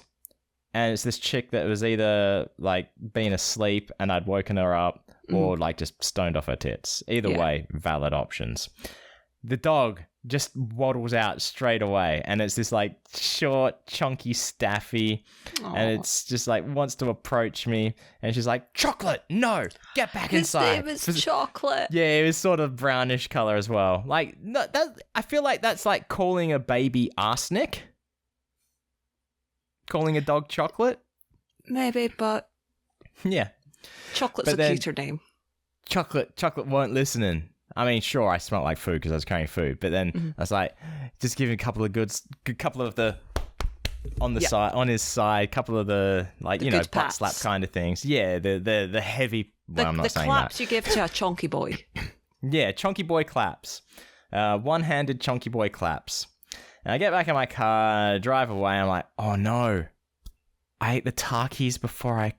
and it's this chick that was either like been asleep and I'd woken her up, or like just stoned off her tits. Either way, valid options. The dog just waddles out straight away, and it's this like short, chunky staffy, and it's just like wants to approach me, and she's like, chocolate, no, get back inside. His name is Chocolate. Yeah, it was sort of brownish color as well. Like, no, I feel like that's like calling a baby arsenic. Calling a dog Chocolate? Maybe, but yeah. Chocolate's a cuter name. Chocolate weren't listening. I mean, sure, I smelled like food because I was carrying food, but then I was like, just giving a couple of couple of the on the side, on his side, couple of the like, the butt slap kind of things. Yeah, the heavy. Well, I'm not saying that. The claps you give to a chunky boy. Yeah, chunky boy claps. One-handed chunky boy claps. And I get back in my car, drive away, and I'm like, oh no, I ate the Takis before I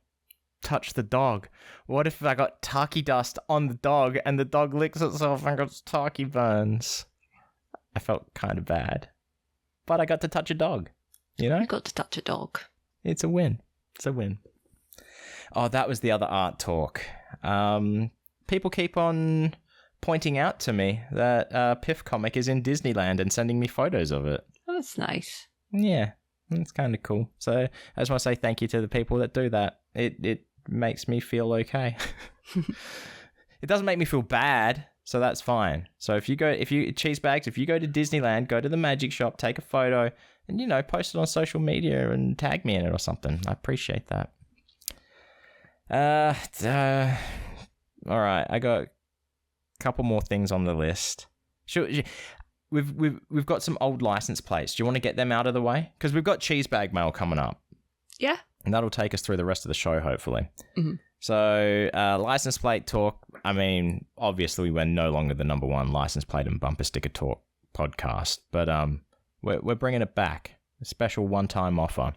touched the dog. What if I got Taki dust on the dog and the dog licks itself and got Taki burns? I felt kind of bad. But I got to touch a dog, You got to touch a dog. It's a win. It's a win. Oh, that was the other art talk. People keep on pointing out to me that Piff comic is in Disneyland and sending me photos of it. Oh, that's nice. Yeah, it's kind of cool. So I just want to say thank you to the people that do that. It makes me feel okay. It doesn't make me feel bad, so that's fine. So if you go to Disneyland, go to the magic shop, take a photo, and post it on social media and tag me in it or something. I appreciate that. All right, I got a couple more things on the list. We've got some old license plates. Do you want to get them out of the way? Because we've got Cheesebag Mail coming up. Yeah. And that'll take us through the rest of the show, hopefully. Mm-hmm. So, license plate talk. I mean, obviously, we're no longer the number one license plate and bumper sticker talk podcast, but we're bringing it back. A special one-time offer.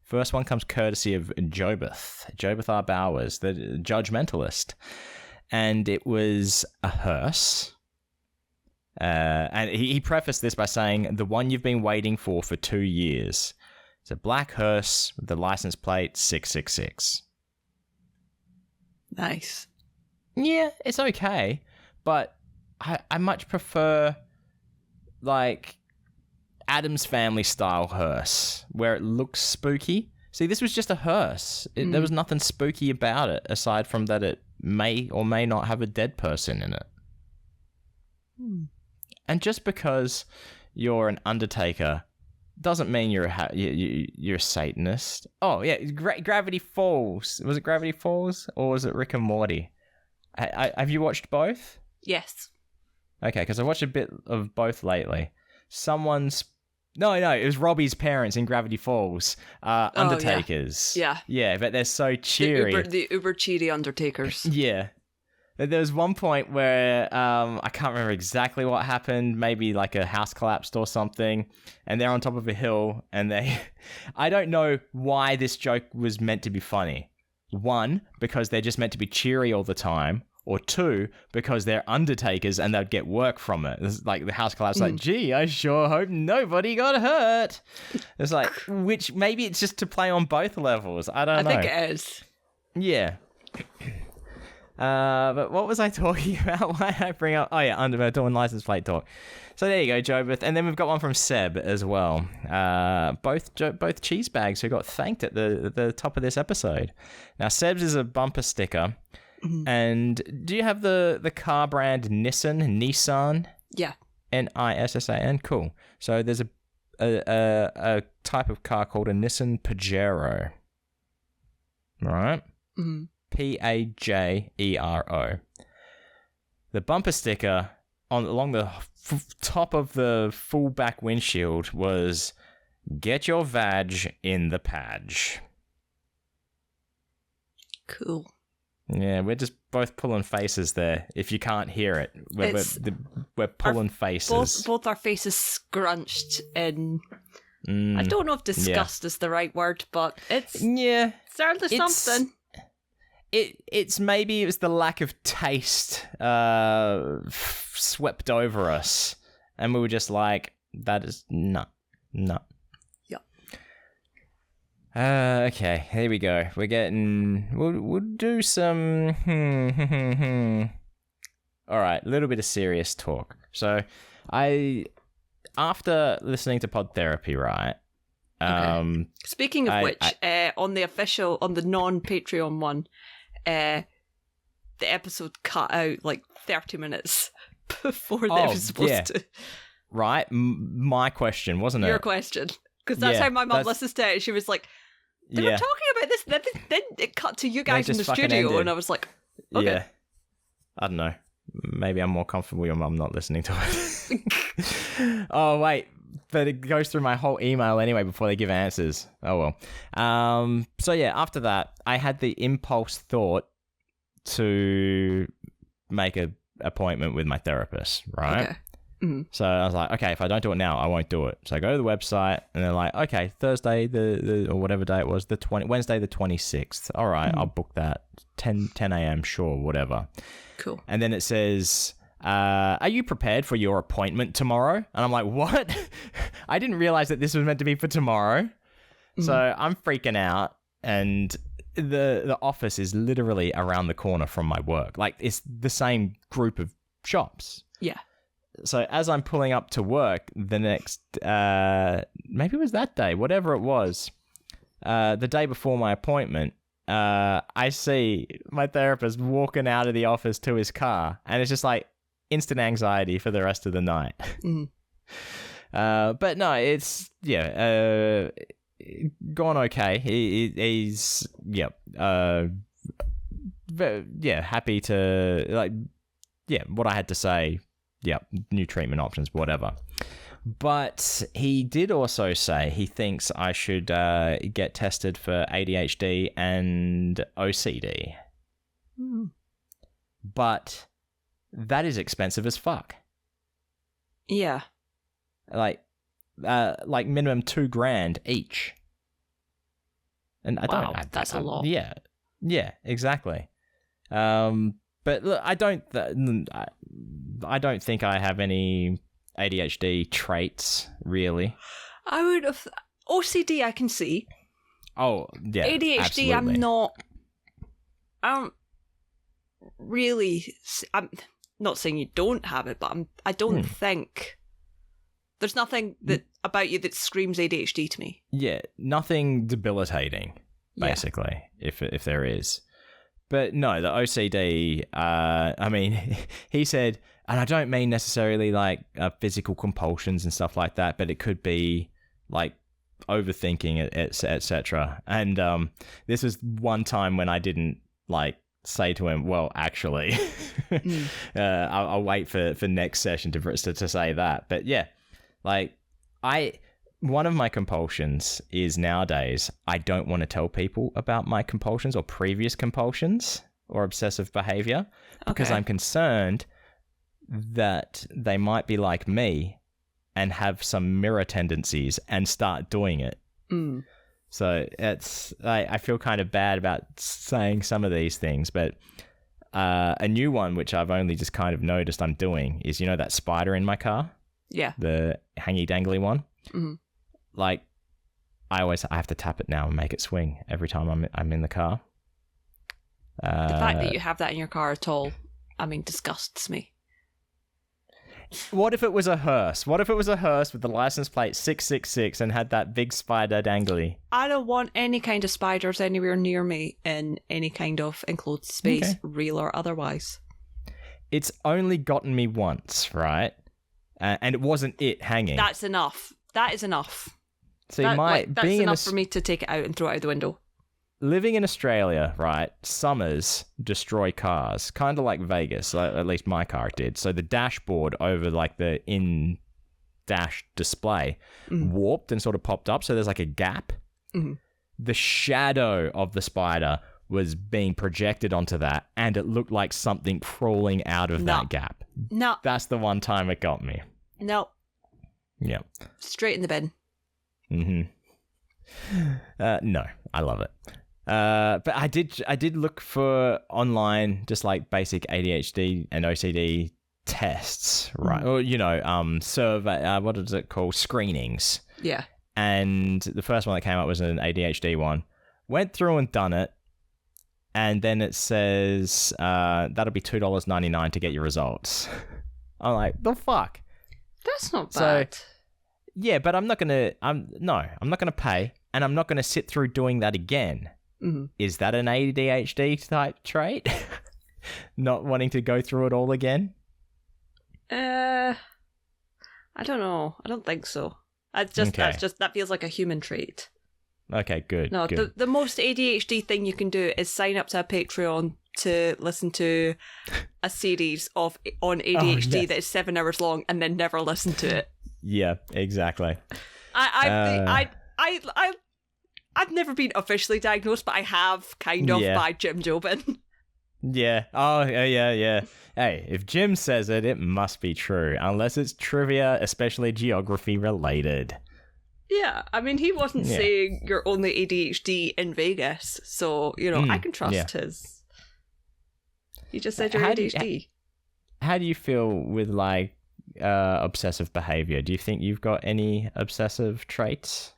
First one comes courtesy of Jobeth R. Bowers, the judgmentalist, and it was a hearse. And he prefaced this by saying, "The one you've been waiting for 2 years." It's a black hearse with the license plate 666. Nice. Yeah, it's okay, but I much prefer, like, Addams Family style hearse, where it looks spooky. See, this was just a hearse. There was nothing spooky about it, aside from that it may or may not have a dead person in it. And just because you're an undertaker doesn't mean you're a Satanist. Oh, yeah, Gravity Falls. Was it Gravity Falls, or was it Rick and Morty? Have you watched both? Yes. Okay, because I watched a bit of both lately. No, it was Robbie's parents in Gravity Falls. Undertakers. Yeah. Yeah, but they're so cheery. The uber cheery Undertakers. Yeah. There was one point where I can't remember exactly what happened. Maybe like a house collapsed or something, and they're on top of a hill, and I don't know why this joke was meant to be funny. One, because they're just meant to be cheery all the time, or two, because they're undertakers and they'd get work from it. It's like the house collapsed, like, gee, I sure hope nobody got hurt. It's like, which maybe it's just to play on both levels. I don't know. I think it is. Yeah. But what was I talking about? Why did I bring up? Oh yeah, we're doing license plate talk. So there you go, Jobeth. And then we've got one from Seb as well. Both cheesebags who got thanked at the top of this episode. Now Seb's is a bumper sticker. And do you have the car brand Nissan? Yeah. Nissan. Cool. So there's a type of car called a Nissan Pajero. Right? Mm-hmm. Pajero. The bumper sticker along the top of the full back windshield was "Get your vag in the Paj." Cool. Yeah, we're just both pulling faces there. If you can't hear it, we're pulling faces. Both our faces scrunched in. I don't know if disgust is the right word, but it's certainly something. It's maybe it was the lack of taste swept over us, and we were just like, that is no. Okay, here we go. We'll do some All right, a little bit of serious talk. So, after listening to Pod Therapy, right? Okay. Speaking of which, on the non-Patreon one, the episode cut out like 30 minutes before they were supposed to. Right, my question, wasn't it? Your question. Because that's how my mum listens to it. She was like, they were talking about this, then it cut to you guys in the studio, ended. And I was like, okay. Yeah. I don't know. Maybe I'm more comfortable with your mum not listening to it. Oh, wait. But it goes through my whole email anyway before they give answers. Oh, well. So, yeah, after that, I had the impulse thought to make an appointment with my therapist, right? Okay. Mm-hmm. So I was like, okay, if I don't do it now, I won't do it. So I go to the website, and they're like, okay, Thursday, or whatever day it was, Wednesday the 26th. All right, I'll book that. 10 a.m., sure, whatever. Cool. And then it says, are you prepared for your appointment tomorrow? And I'm like, what? I didn't realize that this was meant to be for tomorrow. So I'm freaking out, and the office is literally around the corner from my work. Like, it's the same group of shops. Yeah. So as I'm pulling up to work the next, maybe it was that day, whatever it was, the day before my appointment, I see my therapist walking out of the office to his car, and it's just like instant anxiety for the rest of the night. But no, it's, gone okay. He's happy to, what I had to say, new treatment options, whatever. But he did also say he thinks I should get tested for ADHD and OCD. But that is expensive as fuck. Yeah. Like minimum $2,000 each. And that's a lot. Yeah, exactly. But look, I don't think I have any ADHD traits, really. I would have... OCD I can see. Oh, yeah, ADHD absolutely. I don't really... I'm not saying you don't have it, but I don't think... There's nothing about you that screams ADHD to me. Yeah, nothing debilitating, basically, if there is. But no, the OCD, I mean, he said, and I don't mean necessarily like physical compulsions and stuff like that, but it could be like overthinking, etc. And this was one time when I didn't like say to him, well, actually, I'll wait for next session to say that. But yeah, like one of my compulsions is nowadays I don't want to tell people about my compulsions or previous compulsions or obsessive behavior because I'm concerned that they might be like me and have some mirror tendencies and start doing it. So I feel kind of bad about saying some of these things, but a new one which I've only just kind of noticed I'm doing is, you know, that spider in my car? Yeah. The hangy dangly one? Mm-hmm. Like, I have to tap it now and make it swing every time I'm in the car. The fact that you have that in your car at all, I mean, disgusts me. What if it was a hearse? What if it was a hearse with the license plate 666 and had that big spider dangly? I don't want any kind of spiders anywhere near me in any kind of enclosed space, real or otherwise. It's only gotten me once, right? And it wasn't it hanging. That's enough. That is enough. See, that's enough for me to take it out and throw it out the window. Living in Australia, right, summers destroy cars, kind of like Vegas, at least my car did. So the dashboard over like the in-dash display warped and sort of popped up, so there's like a gap. The shadow of the spider was being projected onto that, and it looked like something crawling out of that gap. No. That's the one time it got me. No. Yeah. Straight in the bin. No, I love it. But I did look for online just like basic ADHD and OCD tests, right? Or, you know, survey, what is it called? Screenings. Yeah. And the first one that came up was an ADHD one. Went through and done it. And then it says that'll be $2.99 to get your results. I'm like, the fuck? That's not bad. So, yeah, but I'm not gonna pay, and I'm not gonna sit through doing that again. Is that an ADHD type trait? Not wanting to go through it all again? I don't know. I don't think so. That feels like a human trait. Okay, good. No, good. The most ADHD thing you can do is sign up to a Patreon to listen to a series on ADHD that is 7 hours long and then never listen to it. Yeah, exactly. I've never been officially diagnosed, but I have kind of by Jim Jobin. Yeah. Oh, yeah. Hey, if Jim says it, it must be true, unless it's trivia, especially geography related. Yeah, I mean, he wasn't saying you're only ADHD in Vegas, so, you know, I can trust his. He just said you're ADHD. How do you feel with, like, obsessive behavior? Do you think you've got any obsessive traits?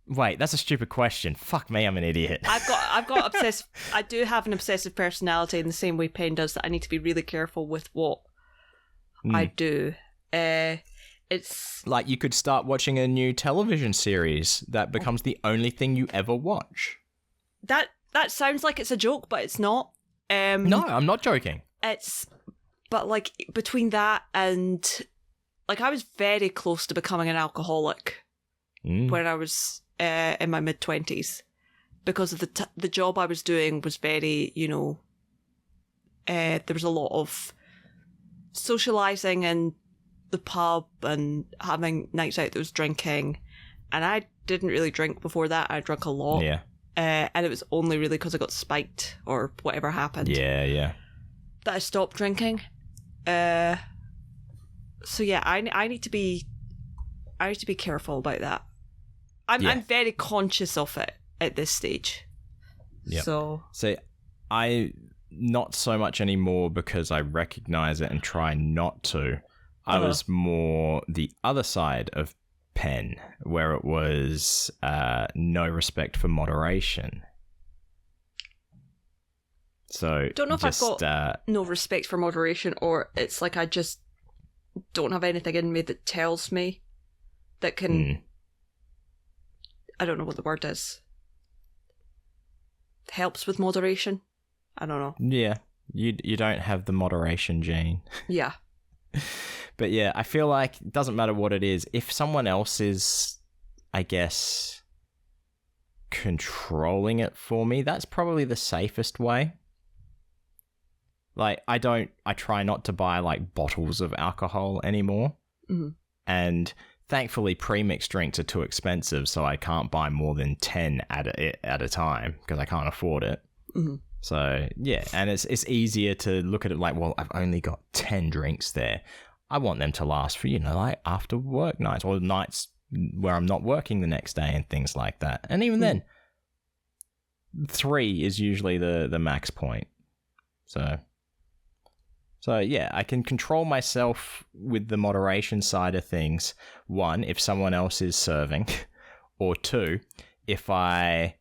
Wait, that's a stupid question. Fuck me, I'm an idiot. I've got obsessive. I do have an obsessive personality in the same way Penn does. That I need to be really careful with what I do. It's like you could start watching a new television series that becomes the only thing you ever watch. That sounds like it's a joke, but it's not. No, I'm not joking. But like between that and like I was very close to becoming an alcoholic when I was in my mid-20s because of the job I was doing was very, you know, there was a lot of socialising in the pub and having nights out that was drinking, and I didn't really drink before that. I drank a lot. Yeah. And it was only really because I got spiked or whatever happened. Yeah. That I stopped drinking. So yeah, I need to be careful about that. I'm very conscious of it at this stage. Yeah. So I not so much anymore because I recognize it and try not to. I was more the other side of pen, where it was no respect for moderation. So don't know if I've got no respect for moderation, or it's like I just don't have anything in me that tells me that can. I don't know what the word is. Helps with moderation. I don't know. Yeah, you don't have the moderation gene. Yeah. But yeah, I feel like it doesn't matter what it is. If someone else is, I guess, controlling it for me, that's probably the safest way. Like, I try not to buy, like, bottles of alcohol anymore. Mm-hmm. And thankfully, pre-mixed drinks are too expensive, so I can't buy more than 10 at a time because I can't afford it. Mm-hmm. So, yeah, and it's easier to look at it like, well, I've only got 10 drinks there. I want them to last for, like after work nights or nights where I'm not working the next day and things like that. And even then, 3 is usually the max point. So yeah, I can control myself with the moderation side of things. 1, if someone else is serving, or 2, if I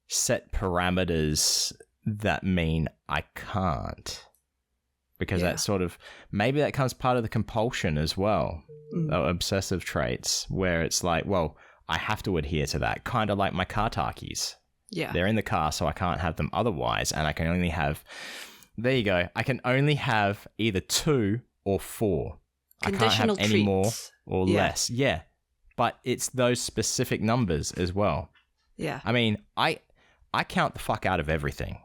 set parameters that mean I can't. Because that's sort of, maybe that comes part of the compulsion as well, obsessive traits, where it's like, well, I have to adhere to that, kind of like my car talkies. Yeah. They're in the car, so I can't have them otherwise, and I can only have, there you go, I can only have either 2 or 4. I can't have any more or less. Yeah, but it's those specific numbers as well. Yeah. I mean, I count the fuck out of everything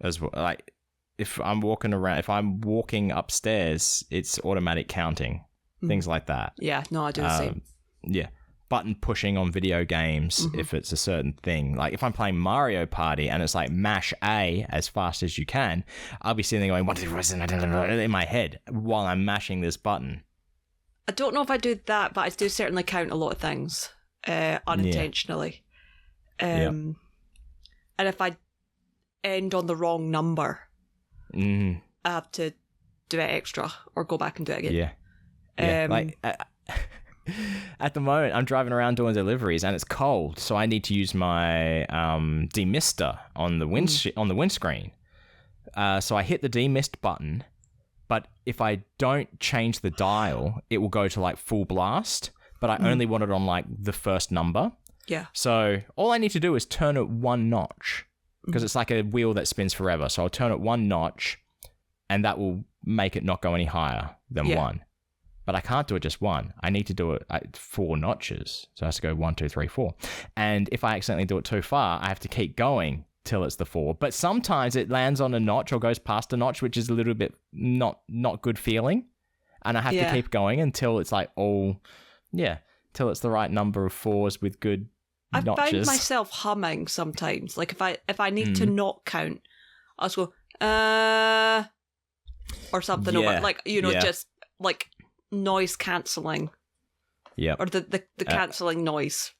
as well, like, if I'm walking upstairs, it's automatic counting, things like that. Yeah, no, I do the same. Yeah, button pushing on video games if it's a certain thing. Like if I'm playing Mario Party and it's like mash A as fast as you can, I'll be sitting there going, "What is it?" in my head while I'm mashing this button. I don't know if I do that, but I do certainly count a lot of things unintentionally. And if I end on the wrong number, I have to do it extra or go back and do it again. Yeah. Like at the moment, I'm driving around doing deliveries and it's cold, so I need to use my demister on the windscreen. So I hit the demist button, but if I don't change the dial, it will go to like full blast. But I only want it on like the first number. Yeah. So all I need to do is turn it 1 notch. Because it's like a wheel that spins forever. So I'll turn it 1 notch, and that will make it not go any higher than 1. But I can't do it just 1. I need to do it at 4 notches. So it has to go 1, 2, 3, 4. And if I accidentally do it too far, I have to keep going till it's the 4. But sometimes it lands on a notch or goes past a notch, which is a little bit not good feeling. And I have to keep going until it's like, till it's the right number of 4s with good I've notches. found myself humming sometimes. Like if I need to not count, I'll just go or something over, like just like noise cancelling. Yeah. Or the cancelling noise.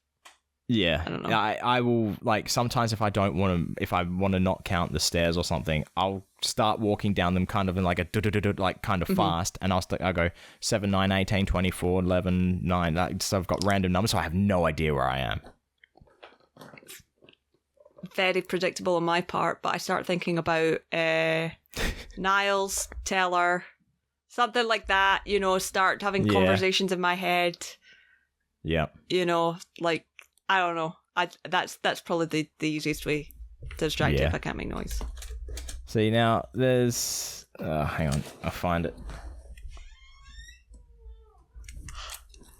Yeah. I don't know. I will, like, sometimes if I want to not count the stairs or something, I'll start walking down them kind of in like a like kind of fast, and I'll go 7, 9, 18, 24, 11, 9. So I've got random numbers, so I have no idea where I am. Very predictable on my part, but I start thinking about Niles, Teller, something like that, start having conversations in my head. Yeah. Like, I don't know. That's probably the easiest way to distract if I can't make noise. See, now there's... hang on, I'll find it.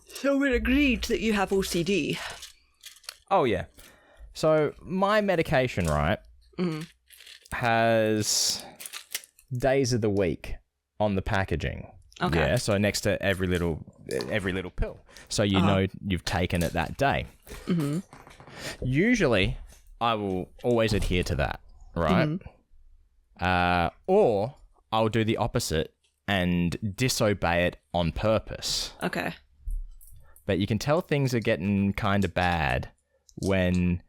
So we're agreed that you have OCD. Oh, yeah. So my medication, right, has days of the week. on the packaging. Okay. Yeah, so next to every little pill. So you know you've taken it that day. Mm-hmm. Usually, I will always adhere to that, right? Mm-hmm. Or I'll do the opposite and disobey it on purpose. Okay. But you can tell things are getting kind of bad when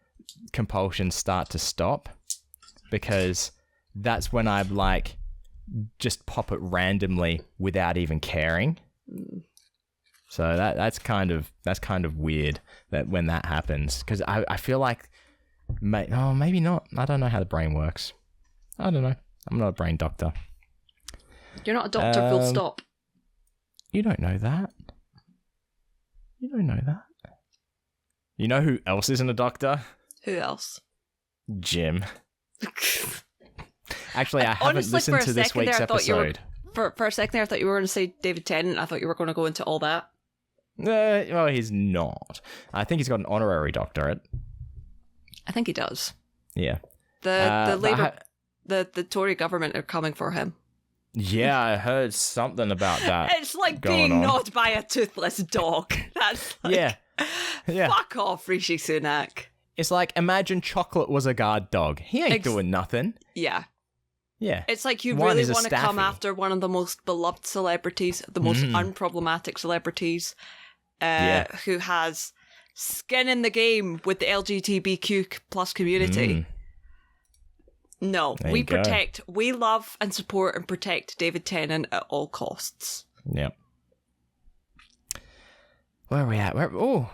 compulsions start to stop, because that's when I'm like, just pop it randomly without even caring. So that's kind of weird that when that happens, because I feel like maybe not. I don't know how the brain works. I don't know. I'm not a brain doctor. You're not a doctor, full stop. You don't know that. You don't know that. You know who else isn't a doctor? Who else? Jim. Actually, I haven't listened to this week's episode. For a second there, I thought you were going to say David Tennant. I thought you were going to go into all that. Well, he's not. I think he's got an honorary doctorate. I think he does. Yeah. The Labour, the Tory government are coming for him. Yeah, I heard something about that. It's like being gnawed by a toothless dog. That's like, yeah. Fuck off, Rishi Sunak. It's like, imagine Chocolate was a guard dog. He ain't doing nothing. Yeah. Yeah. It's like you really want to come after one of the most beloved celebrities, the most unproblematic celebrities, who has skin in the game with the LGBTQ plus community. No, we love and support and protect David Tennant at all costs. Yep. Where are we at?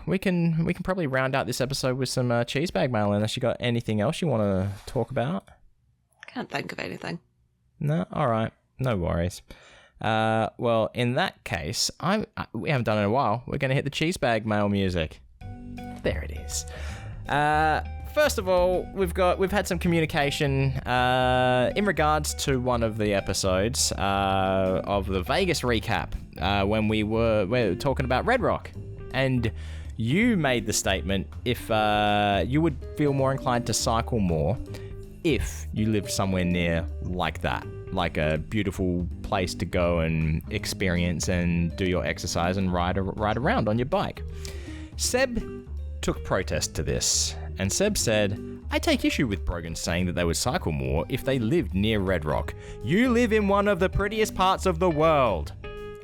We can probably round out this episode with some cheesebag mail, unless you got anything else you want to talk about. Can't think of anything. No? All right. No worries. Well, in that case, we haven't done it in a while. We're going to hit the cheesebag mail music. There it is. First of all, we've had some communication in regards to one of the episodes of the Vegas recap when we were talking about Red Rock, and you made the statement if you would feel more inclined to cycle more if you lived somewhere near like that, like a beautiful place to go and experience and do your exercise and ride around on your bike. Seb took protest to this, and Seb said, I take issue with Brogan saying that they would cycle more if they lived near Red Rock. You live in one of the prettiest parts of the world.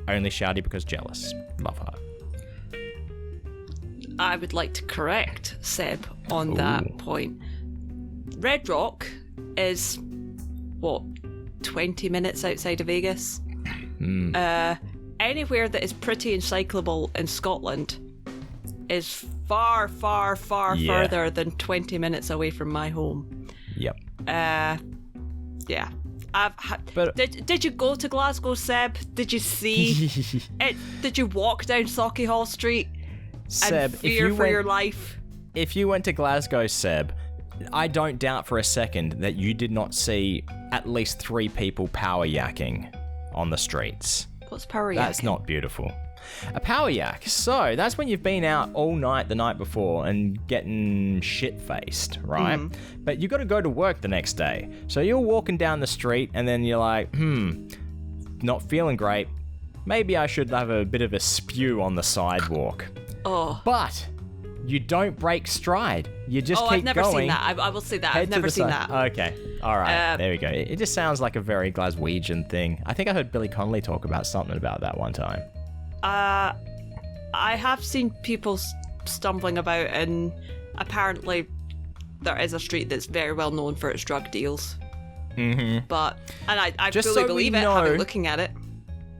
Only shouty because jealous. Love her. I would like to correct Seb on that point. Red Rock is, 20 minutes outside of Vegas? Anywhere that is pretty and cyclable in Scotland is far, far, far further than 20 minutes away from my home. Yep. Yeah. Did you go to Glasgow, Seb? Did you see it? Did you walk down Sauchiehall Street and fear for your life? If you went to Glasgow, Seb, I don't doubt for a second that you did not see at least 3 people power yakking on the streets. What's power yakking? That's not beautiful. A power yak. So that's when you've been out all night the night before and getting shit-faced, right? But you got to go to work the next day. So you're walking down the street and then you're like, not feeling great. Maybe I should have a bit of a spew on the sidewalk. Oh. But you don't break stride. You just keep going. I've never seen that. I will say that. I've never seen that. Okay. All right. There we go. It just sounds like a very Glaswegian thing. I think I heard Billy Connolly talk about something about that one time. I have seen people stumbling about, and apparently there is a street that's very well known for its drug deals. But, and I fully believe it, having looking at it.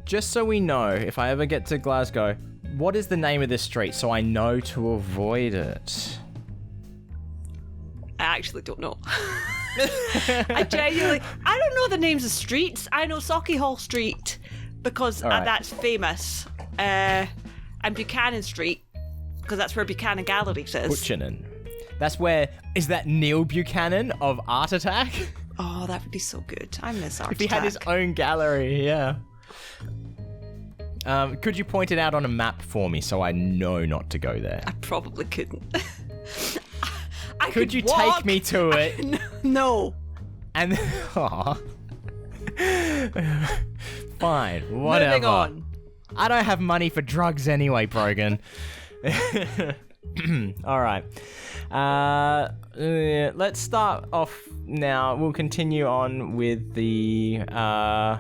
Just so we know, if I ever get to Glasgow, what is the name of this street so I know to avoid it? I actually don't know. I don't know the names of streets. I know Sauchiehall Street because that's famous. And Buchanan Street, because that's where Buchanan Galleries is. Buchanan. That's where, is that Neil Buchanan of Art Attack? Oh, that would be so good. I miss Art Attack. If he had his own gallery, yeah. Could you point it out on a map for me so I know not to go there? I probably couldn't. Could you take me to it? No. And Fine, whatever. Moving on. I don't have money for drugs anyway, Brogan. All right. Let's start off now. We'll continue on with the... I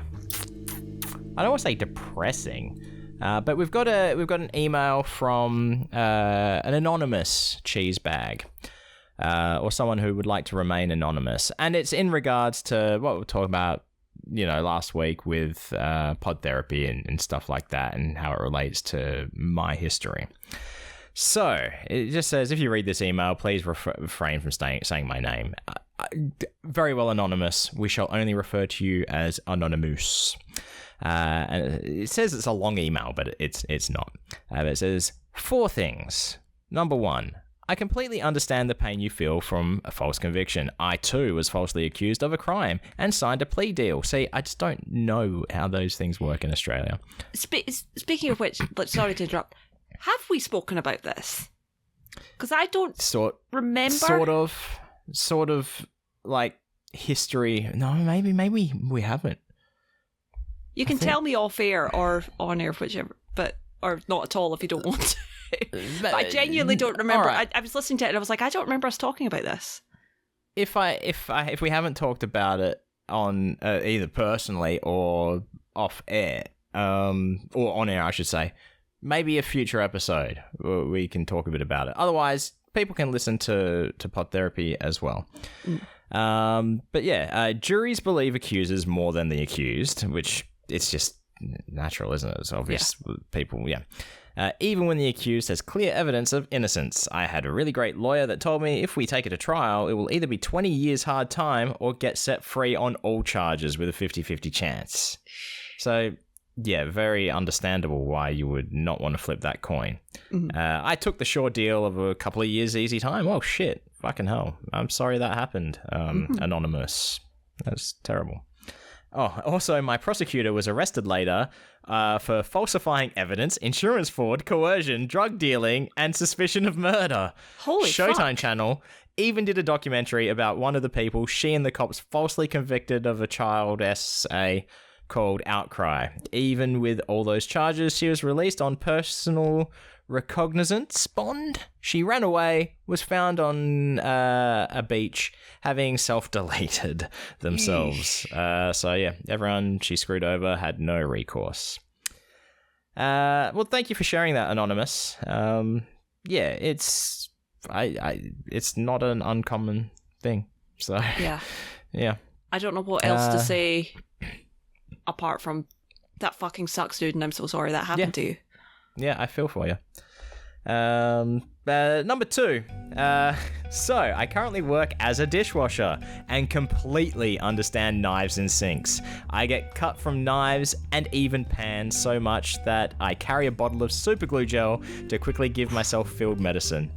don't want to say depressing, but we've got an email from an anonymous cheesebag, or someone who would like to remain anonymous, and it's in regards to what we were talking about, last week with pod therapy and stuff like that, and how it relates to my history. So it just says, if you read this email, please refrain from saying my name. Very well, anonymous. We shall only refer to you as Anonymous. And it says it's a long email, but it's not. It says 4 things. Number 1, I completely understand the pain you feel from a false conviction. I too was falsely accused of a crime and signed a plea deal. See, I just don't know how those things work in Australia. Speaking of which, but sorry to interrupt, have we spoken about this? Because I don't remember. Sort of like history. No, maybe we haven't. You can tell me off air or on air, whichever, or not at all if you don't want to. But I genuinely don't remember. Right. I was listening to it and I was like, I don't remember us talking about this. If we haven't talked about it on either personally or off air, or on air, I should say, maybe a future episode we can talk a bit about it. Otherwise, people can listen to pod therapy as well. But yeah, juries believe accusers more than the accused, which it's just natural, isn't it? It's obvious. Yeah. People, yeah. Even when the accused has clear evidence of innocence. I had a really great lawyer that told me if we take it to trial, it will either be 20 years hard time or get set free on all charges with a 50-50 chance. So, yeah, very understandable why you would not want to flip that coin. Mm-hmm. I took the short deal of a couple of years easy time. Oh, shit. Fucking hell. I'm sorry that happened, Anonymous. That's terrible. Oh, also, my prosecutor was arrested later for falsifying evidence, insurance fraud, coercion, drug dealing, and suspicion of murder. Holy Showtime fuck. Channel even did a documentary about one of the people she and the cops falsely convicted of a child essay called Outcry. Even with all those charges, she was released on personal recognizance bond. She ran away, was found on a beach, having self-deleted themselves. So yeah, everyone she screwed over had no recourse. Well, thank you for sharing that, Anonymous. Yeah, it's not an uncommon thing. So yeah. I don't know what else to say apart from that fucking sucks, dude, and I'm so sorry that happened to you. Yeah, I feel for you. Number 2. So, I currently work as a dishwasher and completely understand knives and sinks. I get cut from knives and even pans so much that I carry a bottle of super glue gel to quickly give myself field medicine.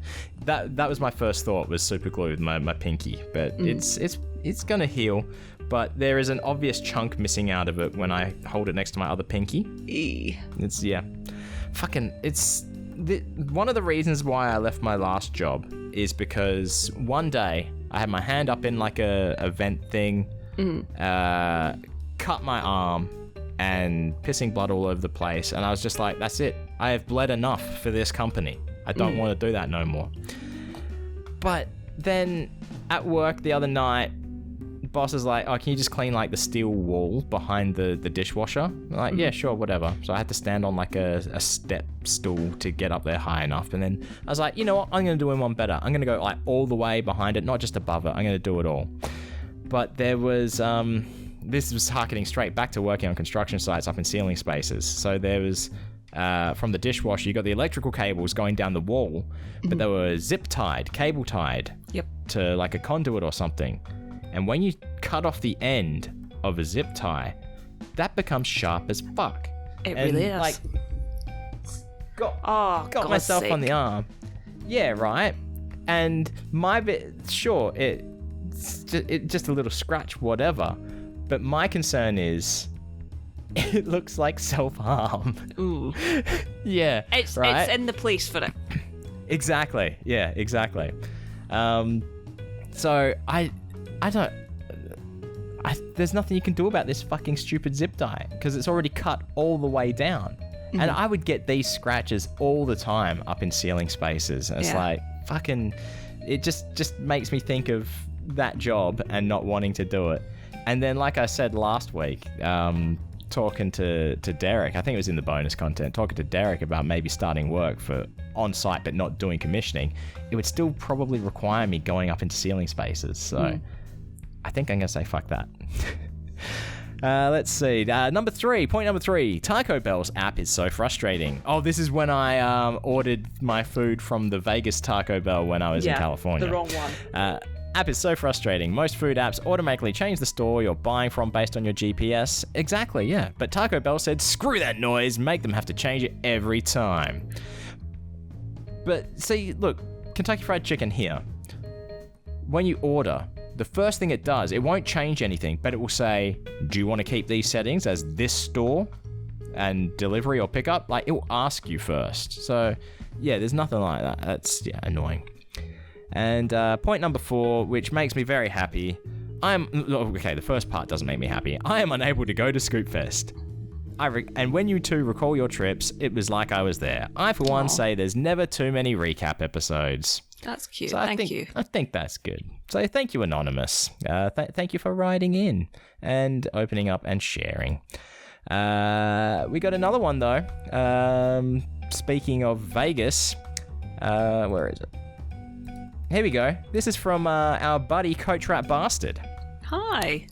That was my first thought, was super glue with my pinky, but it's gonna heal. But there is an obvious chunk missing out of it when I hold it next to my other pinky. It's one of the reasons why I left my last job is because one day I had my hand up in like a vent thing, cut my arm and pissing blood all over the place. And I was just like, that's it. I have bled enough for this company. I don't want to do that no more. But then at work the other night, boss is like, oh, can you just clean like the steel wall behind the dishwasher? I'm like, yeah, sure, whatever. So I had to stand on like a step stool to get up there high enough. And then I was like, you know what? I'm going to do one better. I'm going to go like all the way behind it, not just above it. I'm going to do it all. But there was, this was harkening straight back to working on construction sites up in ceiling spaces. So there was, from the dishwasher, you got the electrical cables going down the wall, but they were zip tied, cable tied to like a conduit or something. And when you cut off the end of a zip tie, that becomes sharp as fuck. It really is. Like, got myself on the arm. Yeah, right. And my bit, sure, it's just a little scratch, whatever. But my concern is, it looks like self-harm. Ooh. Yeah, it's in the place for it. Exactly. Yeah, exactly. So I there's nothing you can do about this fucking stupid zip tie because it's already cut all the way down. Mm-hmm. And I would get these scratches all the time up in ceiling spaces. And it's like, fucking, it just makes me think of that job and not wanting to do it. And then, like I said last week, talking to Derek, I think it was in the bonus content, talking to Derek about maybe starting work for on-site but not doing commissioning, it would still probably require me going up into ceiling spaces. So I think I'm going to say fuck that. Let's see. Point number three. Taco Bell's app is so frustrating. Oh, this is when I ordered my food from the Vegas Taco Bell when I was in California. The wrong one. App is so frustrating. Most food apps automatically change the store you're buying from based on your GPS. Exactly, yeah. But Taco Bell said, screw that noise, make them have to change it every time. But see, look, Kentucky Fried Chicken here. When you order, the first thing it does, it won't change anything, but it will say, do you want to keep these settings as this store and delivery or pickup? Like, it will ask you first. So, yeah, there's nothing like that. That's, annoying. And point number 4, which makes me very happy. The first part doesn't make me happy. I am unable to go to Scoopfest. And when you two recall your trips, it was like I was there. I, for one, say there's never too many recap episodes. That's cute. So Thank you. I think that's good. So thank you, Anonymous. Thank you for writing in and opening up and sharing. We got another one, though. Speaking of Vegas, where is it? Here we go. This is from our buddy Coach Rat Bastard. Hi.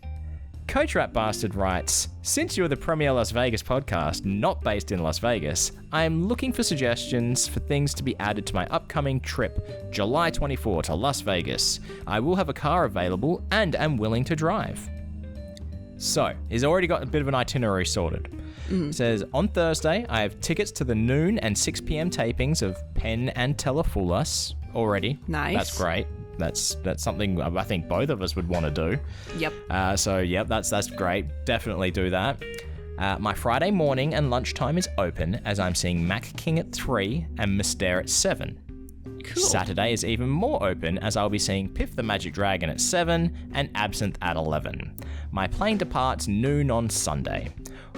Coach Rat Bastard writes, since you're the premier Las Vegas podcast not based in Las Vegas, I am looking for suggestions for things to be added to my upcoming trip, July 24 to Las Vegas. I will have a car available and am willing to drive. So, he's already got a bit of an itinerary sorted. It says, on Thursday, I have tickets to the noon and 6 p.m. tapings of Penn and Teller Fool Us already. Nice. That's great. That's something I think both of us would want to do. Yep. That's great. Definitely do that. My Friday morning and lunchtime is open as I'm seeing Mac King at 3 and Mystere at 7. Cool. Saturday is even more open as I'll be seeing Piff the Magic Dragon at 7 and Absinthe at 11. My plane departs noon on Sunday.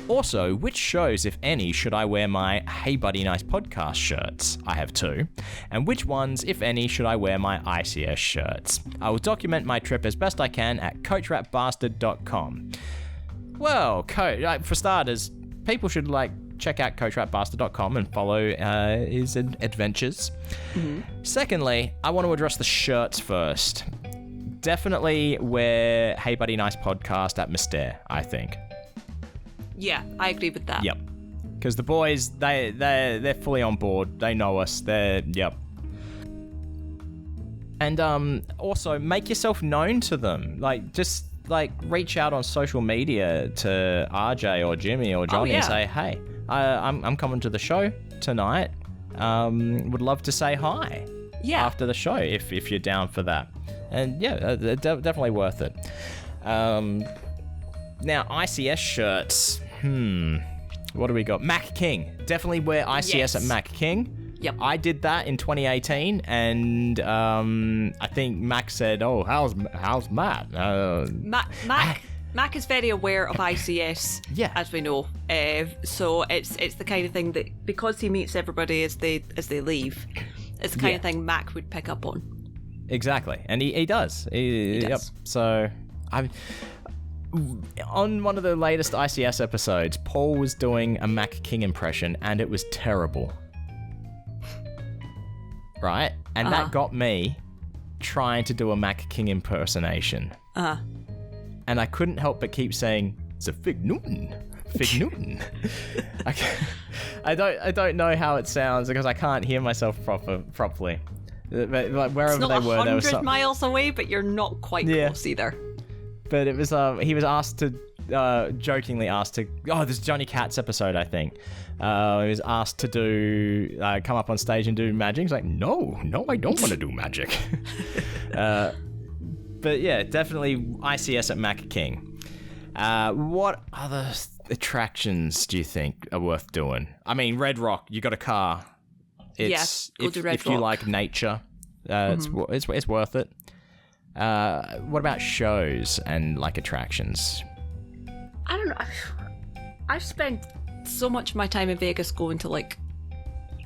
Also, which shows, if any, should I wear my Hey Buddy Nice podcast shirts? I have 2. And which ones, if any, should I wear my ICS shirts? I will document my trip as best I can at coachratbastard.com. Well, for starters, people should check out coachratbastard.com and follow his adventures. Secondly, I want to address the shirts first. Definitely wear Hey Buddy Nice podcast at Mystere, I think. Yeah, I agree with that. Yep. Because the boys, they're fully on board. They know us. Yep. And also, make yourself known to them. Just reach out on social media to RJ or Jimmy or Johnny and say, hey, I'm coming to the show tonight. Would love to say hi after the show if you're down for that. And yeah, definitely worth it. Now, ICS shirts. What do we got? Mac King. Definitely wear ICS at Mac King. Yep. I did that in 2018, and I think Mac said, "Oh, how's Matt?" Mac is very aware of ICS, as we know. So it's the kind of thing that, because he meets everybody as they leave, it's the kind of thing Mac would pick up on. Exactly, and he does. He does. Yep. So on one of the latest ICS episodes, Paul was doing a Mac King impression, and it was terrible. Right? And that got me trying to do a Mac King impersonation. And I couldn't help but keep saying, it's a Fig Newton. Fig Newton. I don't know how it sounds because I can't hear myself properly. Wherever it's not they were, 100 miles away, but you're not quite close either. But it was he was asked to jokingly asked to this is Johnny Cat's episode, I think. He was asked to do come up on stage and do magic. He's like, no, I don't want to do magic. But yeah, definitely ICS at Mac King. What other attractions do you think are worth doing? I mean, Red Rock, you got a car. Go to Red if Rock. You like nature, it's worth it. What about shows and attractions? I don't know. I've spent so much of my time in Vegas going to like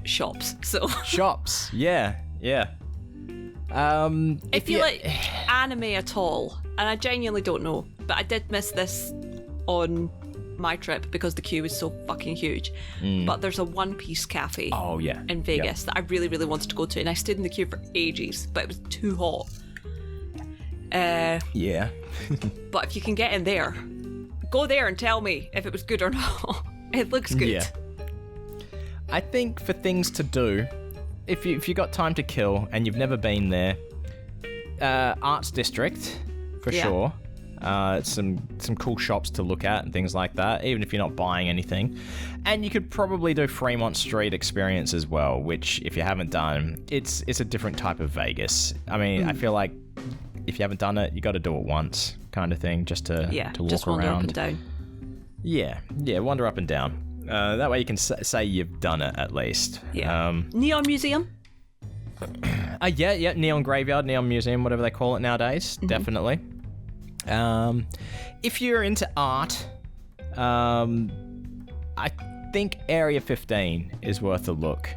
shops. So shops, yeah. If you like anime at all, and I genuinely don't know, but I did miss this on my trip because the queue was so fucking huge. But there's a One Piece cafe in Vegas that I really, really wanted to go to, and I stood in the queue for ages, but it was too hot. Yeah. But if you can get in there, go there and tell me if it was good or not. It looks good. Yeah. I think for things to do, if you got time to kill and you've never been there, Arts District for sure. Some cool shops to look at and things like that, even if you're not buying anything. And you could probably do Fremont Street Experience as well, which if you haven't done, it's a different type of Vegas. I mean, I feel like if you haven't done it, you got to do it once, kind of thing, just to walk just wander around. up and down. Yeah, wander up and down. That way you can say you've done it at least. Yeah. Neon Museum? Yeah, Neon Graveyard, Neon Museum, whatever they call it nowadays, definitely. If you're into art, I think Area 15 is worth a look.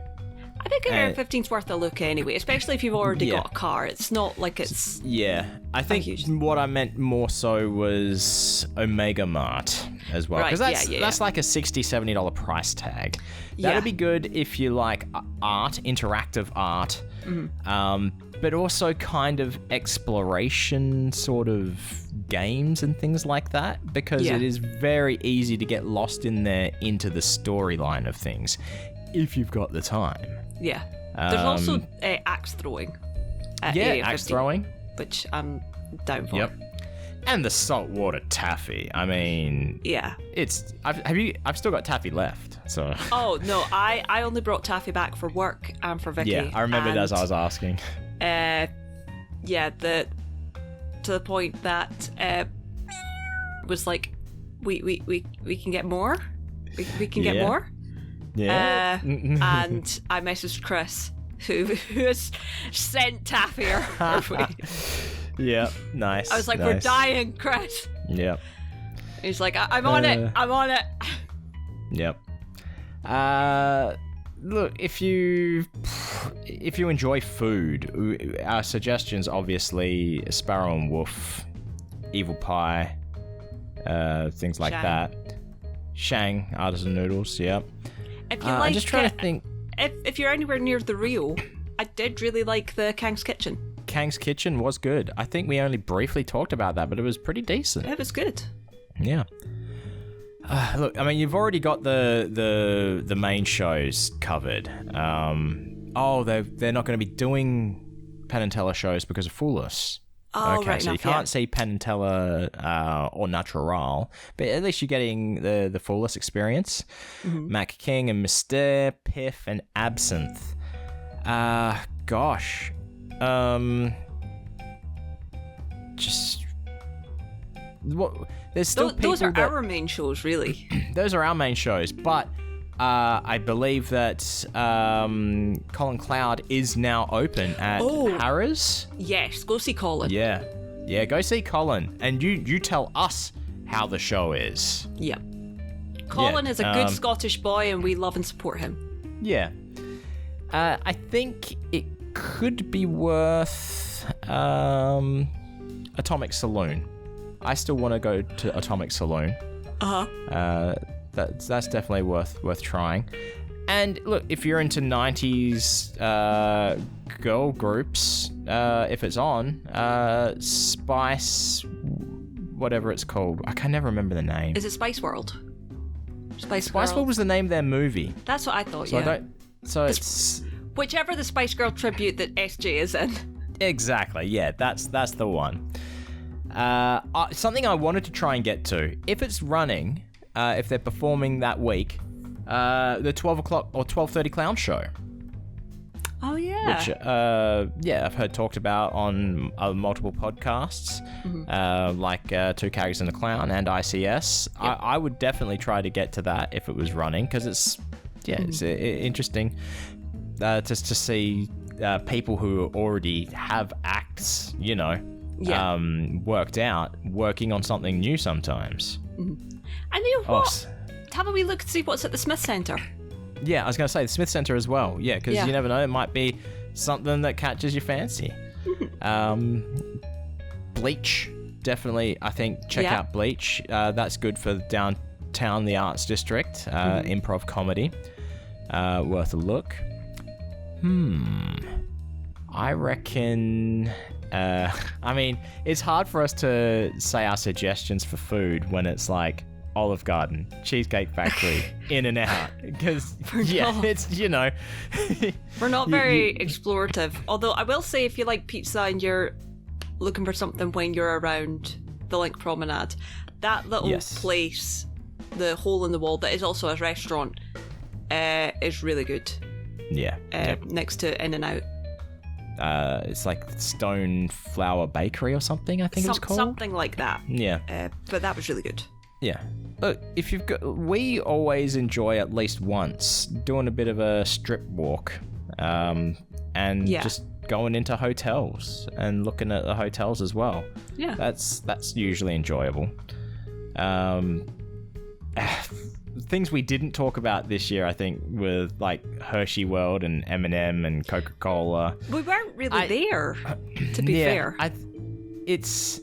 I think Area 15's worth a look anyway, especially if you've already got a car. It's not like it's... Yeah, I think what I meant more so was Omega Mart as well. Because that's like a $60, $70 price tag. That'd be good if you like art, interactive art, but also kind of exploration sort of games and things like that, because it is very easy to get lost in there into the storyline of things if you've got the time. Yeah. There's also axe throwing. Axe throwing. Which I'm down for. Yep. And the saltwater taffy. I mean... Yeah. I've still got taffy left, so... Oh, no. I only brought taffy back for work and for Vicky. Yeah, I remembered as I was asking. To the point that was like, we can get more? We can get more? Yeah. And I messaged Chris, who has sent taffy our way. Yeah, nice. I was like, we're dying, Chris. Yep. He's like, I'm on it. I'm on it. Yep. Look, if you enjoy food, our suggestions obviously Sparrow and Wolf, Evil Pie, things like that. Shang Artisan Noodles. Yep. If you I'm just trying to think. If you're anywhere near the Rio, I did really like the Kang's Kitchen. Kang's Kitchen was good. I think we only briefly talked about that, but it was pretty decent. It was good. Yeah. Look, I mean, you've already got the main shows covered. They're not going to be doing Penn and Teller shows because of Foolus. Oh, okay, right so enough, you can't see Penn and Teller or Natural, but at least you're getting the Foolus experience. Mac King and Mystere, Piff and Absinthe. Gosh. Just... what? There's still those are our main shows, really. Those are our main shows, but I believe that Colin Cloud is now open at Harrah's. Yes, go see Colin. Yeah, go see Colin, and you tell us how the show is. Yep. Colin is a good Scottish boy, and we love and support him. Yeah. I think it could be worth Atomic Saloon. I still want to go to Atomic Saloon. That's definitely worth trying. And look, if you're into 90s girl groups, if it's on, Spice, whatever it's called, I can never remember the name. Is it Spice World? Spice World was the name of their movie. That's what I thought. It's whichever the Spice Girl tribute that SJ is in. Exactly. Yeah, that's the one. Something I wanted to try and get to, if it's running, if they're performing that week, the 12 o'clock or 12:30 clown show. Oh yeah. Which I've heard talked about on multiple podcasts, like Two Carriers and a Clown and ICS. Yep. I would definitely try to get to that if it was running, because it's interesting just to see people who already have acts, worked out, working on something new sometimes. And you know what? Have a wee look to see what's at the Smith Centre. Yeah, I was going to say the Smith Centre as well. Yeah, because you never know, it might be something that catches your fancy. Bleach, definitely. I think check out Bleach. That's good for downtown, the Arts District. Improv comedy. Worth a look. I reckon. I mean, it's hard for us to say our suggestions for food when it's like Olive Garden, Cheesecake Factory, In and Out, because it's we're not very explorative. Although I will say, if you like pizza and you're looking for something when you're around the Link Promenade, that little place, the Hole in the Wall, that is also a restaurant, is really good. Yeah. Next to In and Out. It's like Stone Flower Bakery or something, I think it was called. Something like that. Yeah. But that was really good. Yeah. Look, we always enjoy at least once doing a bit of a strip walk, and just going into hotels and looking at the hotels as well. Yeah. That's usually enjoyable. Things we didn't talk about this year, I think, with like Hershey World and M&M and Coca-Cola. We weren't really there, to be fair. It's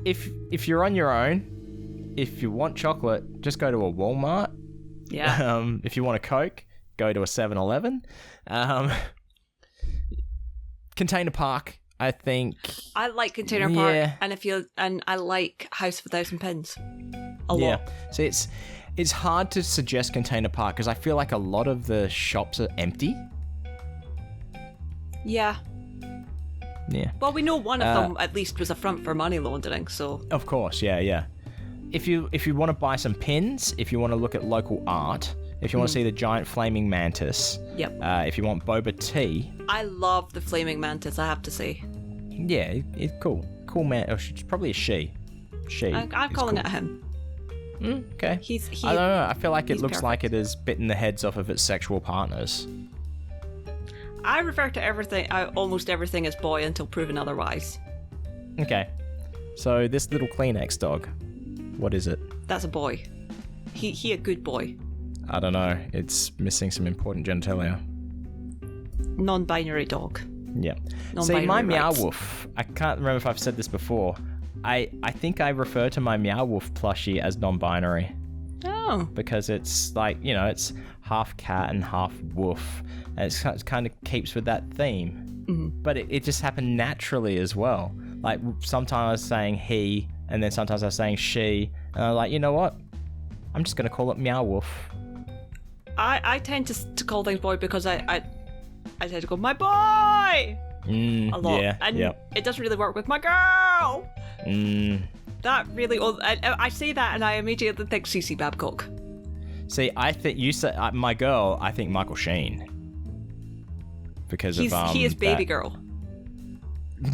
if you're on your own, if you want chocolate, just go to a Walmart. Yeah. If you want a Coke, go to a 7-Eleven. Container Park, I think. I like Container Park, and I like House of 1,000 Pins a lot. So it's hard to suggest Container Park because I feel like a lot of the shops are empty. Yeah. Yeah. Well, we know one of them at least was a front for money laundering, so. Of course, yeah. If you want to buy some pins, if you want to look at local art, if you want to see the giant flaming mantis, if you want boba tea. I love the flaming mantis, I have to say. Yeah, it's cool. Cool man. Oh, it's probably a she. I'm calling it a him. Okay. I don't know. I feel like it looks perfect. Like it has bitten the heads off of its sexual partners. I refer to almost everything as boy until proven otherwise. Okay. So this little Kleenex dog, what is it? That's a boy. He a good boy. I don't know. It's missing some important genitalia. Non-binary dog. Yeah. See, my Meow Wolf, I can't remember if I've said this before. I think I refer to my Meow Wolf plushie as non-binary. Oh. Because it's like, it's half cat and half wolf. And it kind of keeps with that theme. Mm-hmm. But it just happened naturally as well. Like, sometimes I was saying he, and then sometimes I was saying she. And I'm like, you know what? I'm just going to call it Meow Wolf. I tend to call things boy because I tend to go, my boy! A lot. Yeah, and it doesn't really work with my girl. That really, I say that and I immediately think Cece Babcock. See, I think you said my girl. I think Michael Sheen because he is baby girl.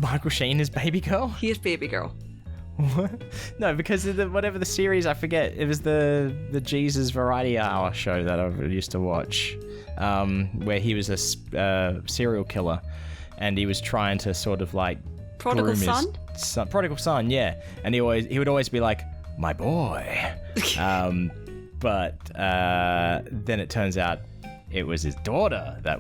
Michael Sheen is baby girl. He is baby girl. What? No, because of whatever the series, I forget. It was the Jesus Variety Hour show that I used to watch, where he was a serial killer, and he was trying to sort of like Prodigal Son? Prodigal Son, yeah. And he would always be like, my boy. But then it turns out it was his daughter that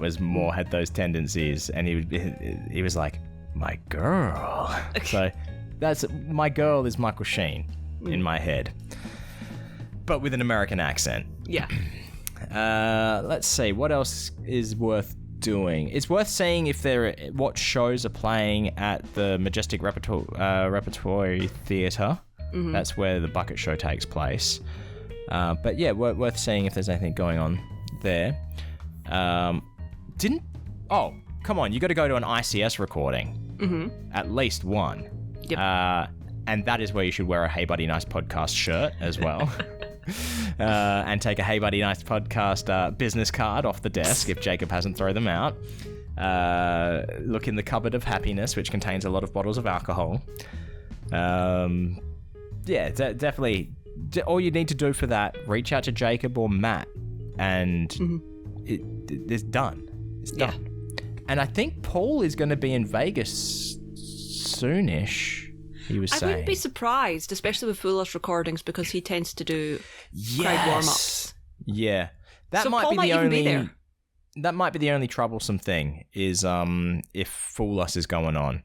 had those tendencies, and he was like, my girl. So that's my girl is Michael Sheen in my head, but with an American accent. Yeah. Let's see what else is worth doing. It's worth seeing what shows are playing at the Majestic Repertory Theatre. Mm-hmm. That's where the Bucket Show takes place. But yeah, worth seeing if there's anything going on there. Oh, come on, you got to go to an ICS recording. Mm-hmm. At least one. Yep. And that is where you should wear a Hey Buddy Nice Podcast shirt as well. And take a Hey Buddy Nice Podcast business card off the desk if Jacob hasn't thrown them out. Look in the cupboard of happiness, which contains a lot of bottles of alcohol. Definitely. All you need to do for that, reach out to Jacob or Matt, and it's done. It's done. Yeah. And I think Paul is going to be in Vegas soonish. he was saying. I wouldn't be surprised, especially with Fuller's recordings, because he tends to do crowd warm-ups. Yeah. That so might Paul be might the even only... be there. That might be the only troublesome thing is if Fool Us is going on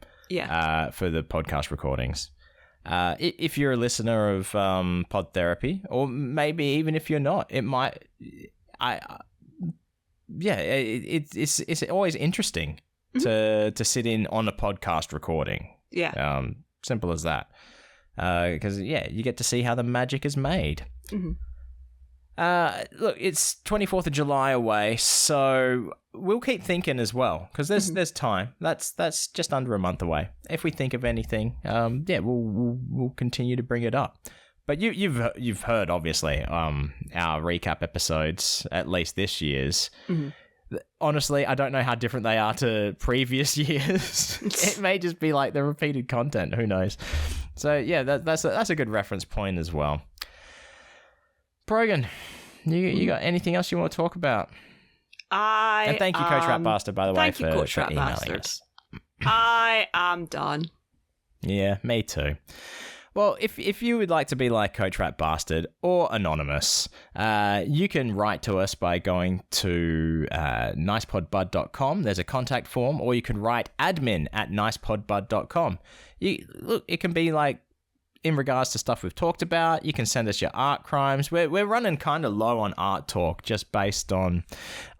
for the podcast recordings. If you're a listener of Pod Therapy, or maybe even if you're not, it might... It's always interesting to sit in on a podcast recording. Yeah. Simple as that. Because, you get to see how the magic is made. Mm-hmm. Look, it's 24th of July away, so we'll keep thinking as well, because there's time. That's just under a month away. If we think of anything, we'll continue to bring it up. But you've heard, obviously, our recap episodes, at least this year's. Mm-hmm. Honestly, I don't know how different they are to previous years. It may just be like the repeated content. Who knows? So yeah, that's a good reference point as well. Brogan, you got anything else you want to talk about? And thank you, Coach Rat Bastard, by the way, for emailing us. I am done. Yeah, me too. Well, if you would like to be like Coach Rat Bastard or Anonymous, you can write to us by going to nicepodbud.com. There's a contact form, or you can write admin@nicepodbud.com. Look, it can be like in regards to stuff we've talked about. You can send us your art crimes. We're running kind of low on art talk, just based on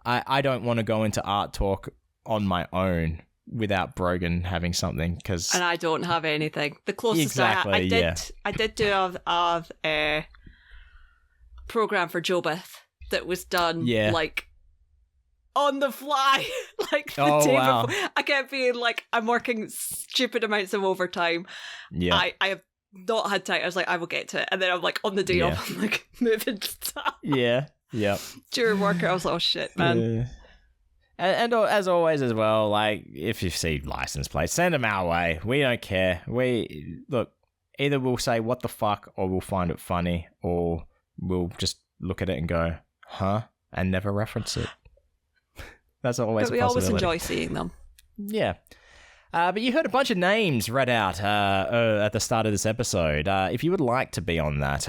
I don't want to go into art talk on my own without Brogan having something, because... And I don't have anything. The closest I did do a program for Jobeth that was done like on the fly, like the day before. I kept being like, I'm working stupid amounts of overtime. Yeah. I have not had time. I was like, I will get to it. And then I'm like, on the day off, I'm like moving stuff. Yeah. During work, I was like, oh shit, man. And as always as well, like, if you see license plates, send them our way. We don't care. Either we'll say what the fuck, or we'll find it funny, or we'll just look at it and go, huh, and never reference it. That's always a possibility. But we always enjoy seeing them. Yeah. But you heard a bunch of names read out at the start of this episode. If you would like to be on that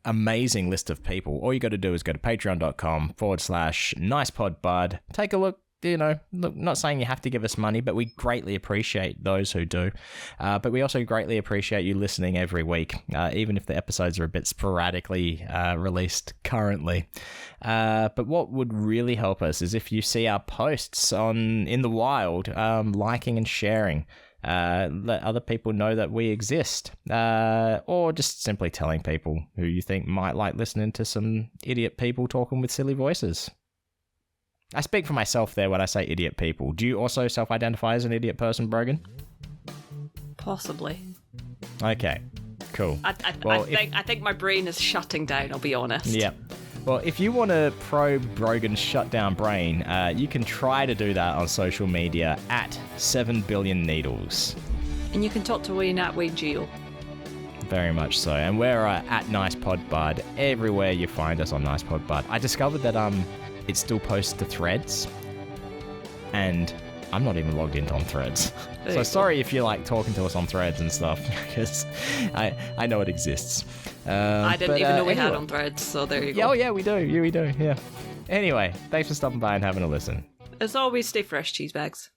amazing list of people, all you got to do is go to patreon.com/nicepodbud. Take a look. Look, not saying you have to give us money, but we greatly appreciate those who do. But we also greatly appreciate you listening every week, even if the episodes are a bit sporadically released currently. But what would really help us is if you see our posts in the wild, liking and sharing. Let other people know that we exist, or just simply telling people who you think might like listening to some idiot people talking with silly voices. I speak for myself there when I say idiot people. Do you also self-identify as an idiot person, Brogan? Possibly. Okay, cool. I think my brain is shutting down, I'll be honest. Yeah. Well, if you want to probe Brogan's shutdown brain, you can try to do that on social media at 7BillionNeedles. And you can talk to Wayne at WayneGeo. Very much so. And we're at NicePodBud everywhere you find us on NicePodBud. I discovered that it still posts to Threads, and I'm not even logged in on Threads. So sorry if you like talking to us on Threads and stuff, because I know it exists. I didn't even know we had on Threads, so there you go. Oh yeah, we do. Yeah, we do. Yeah. Anyway, thanks for stopping by and having a listen. As always, stay fresh, cheesebags.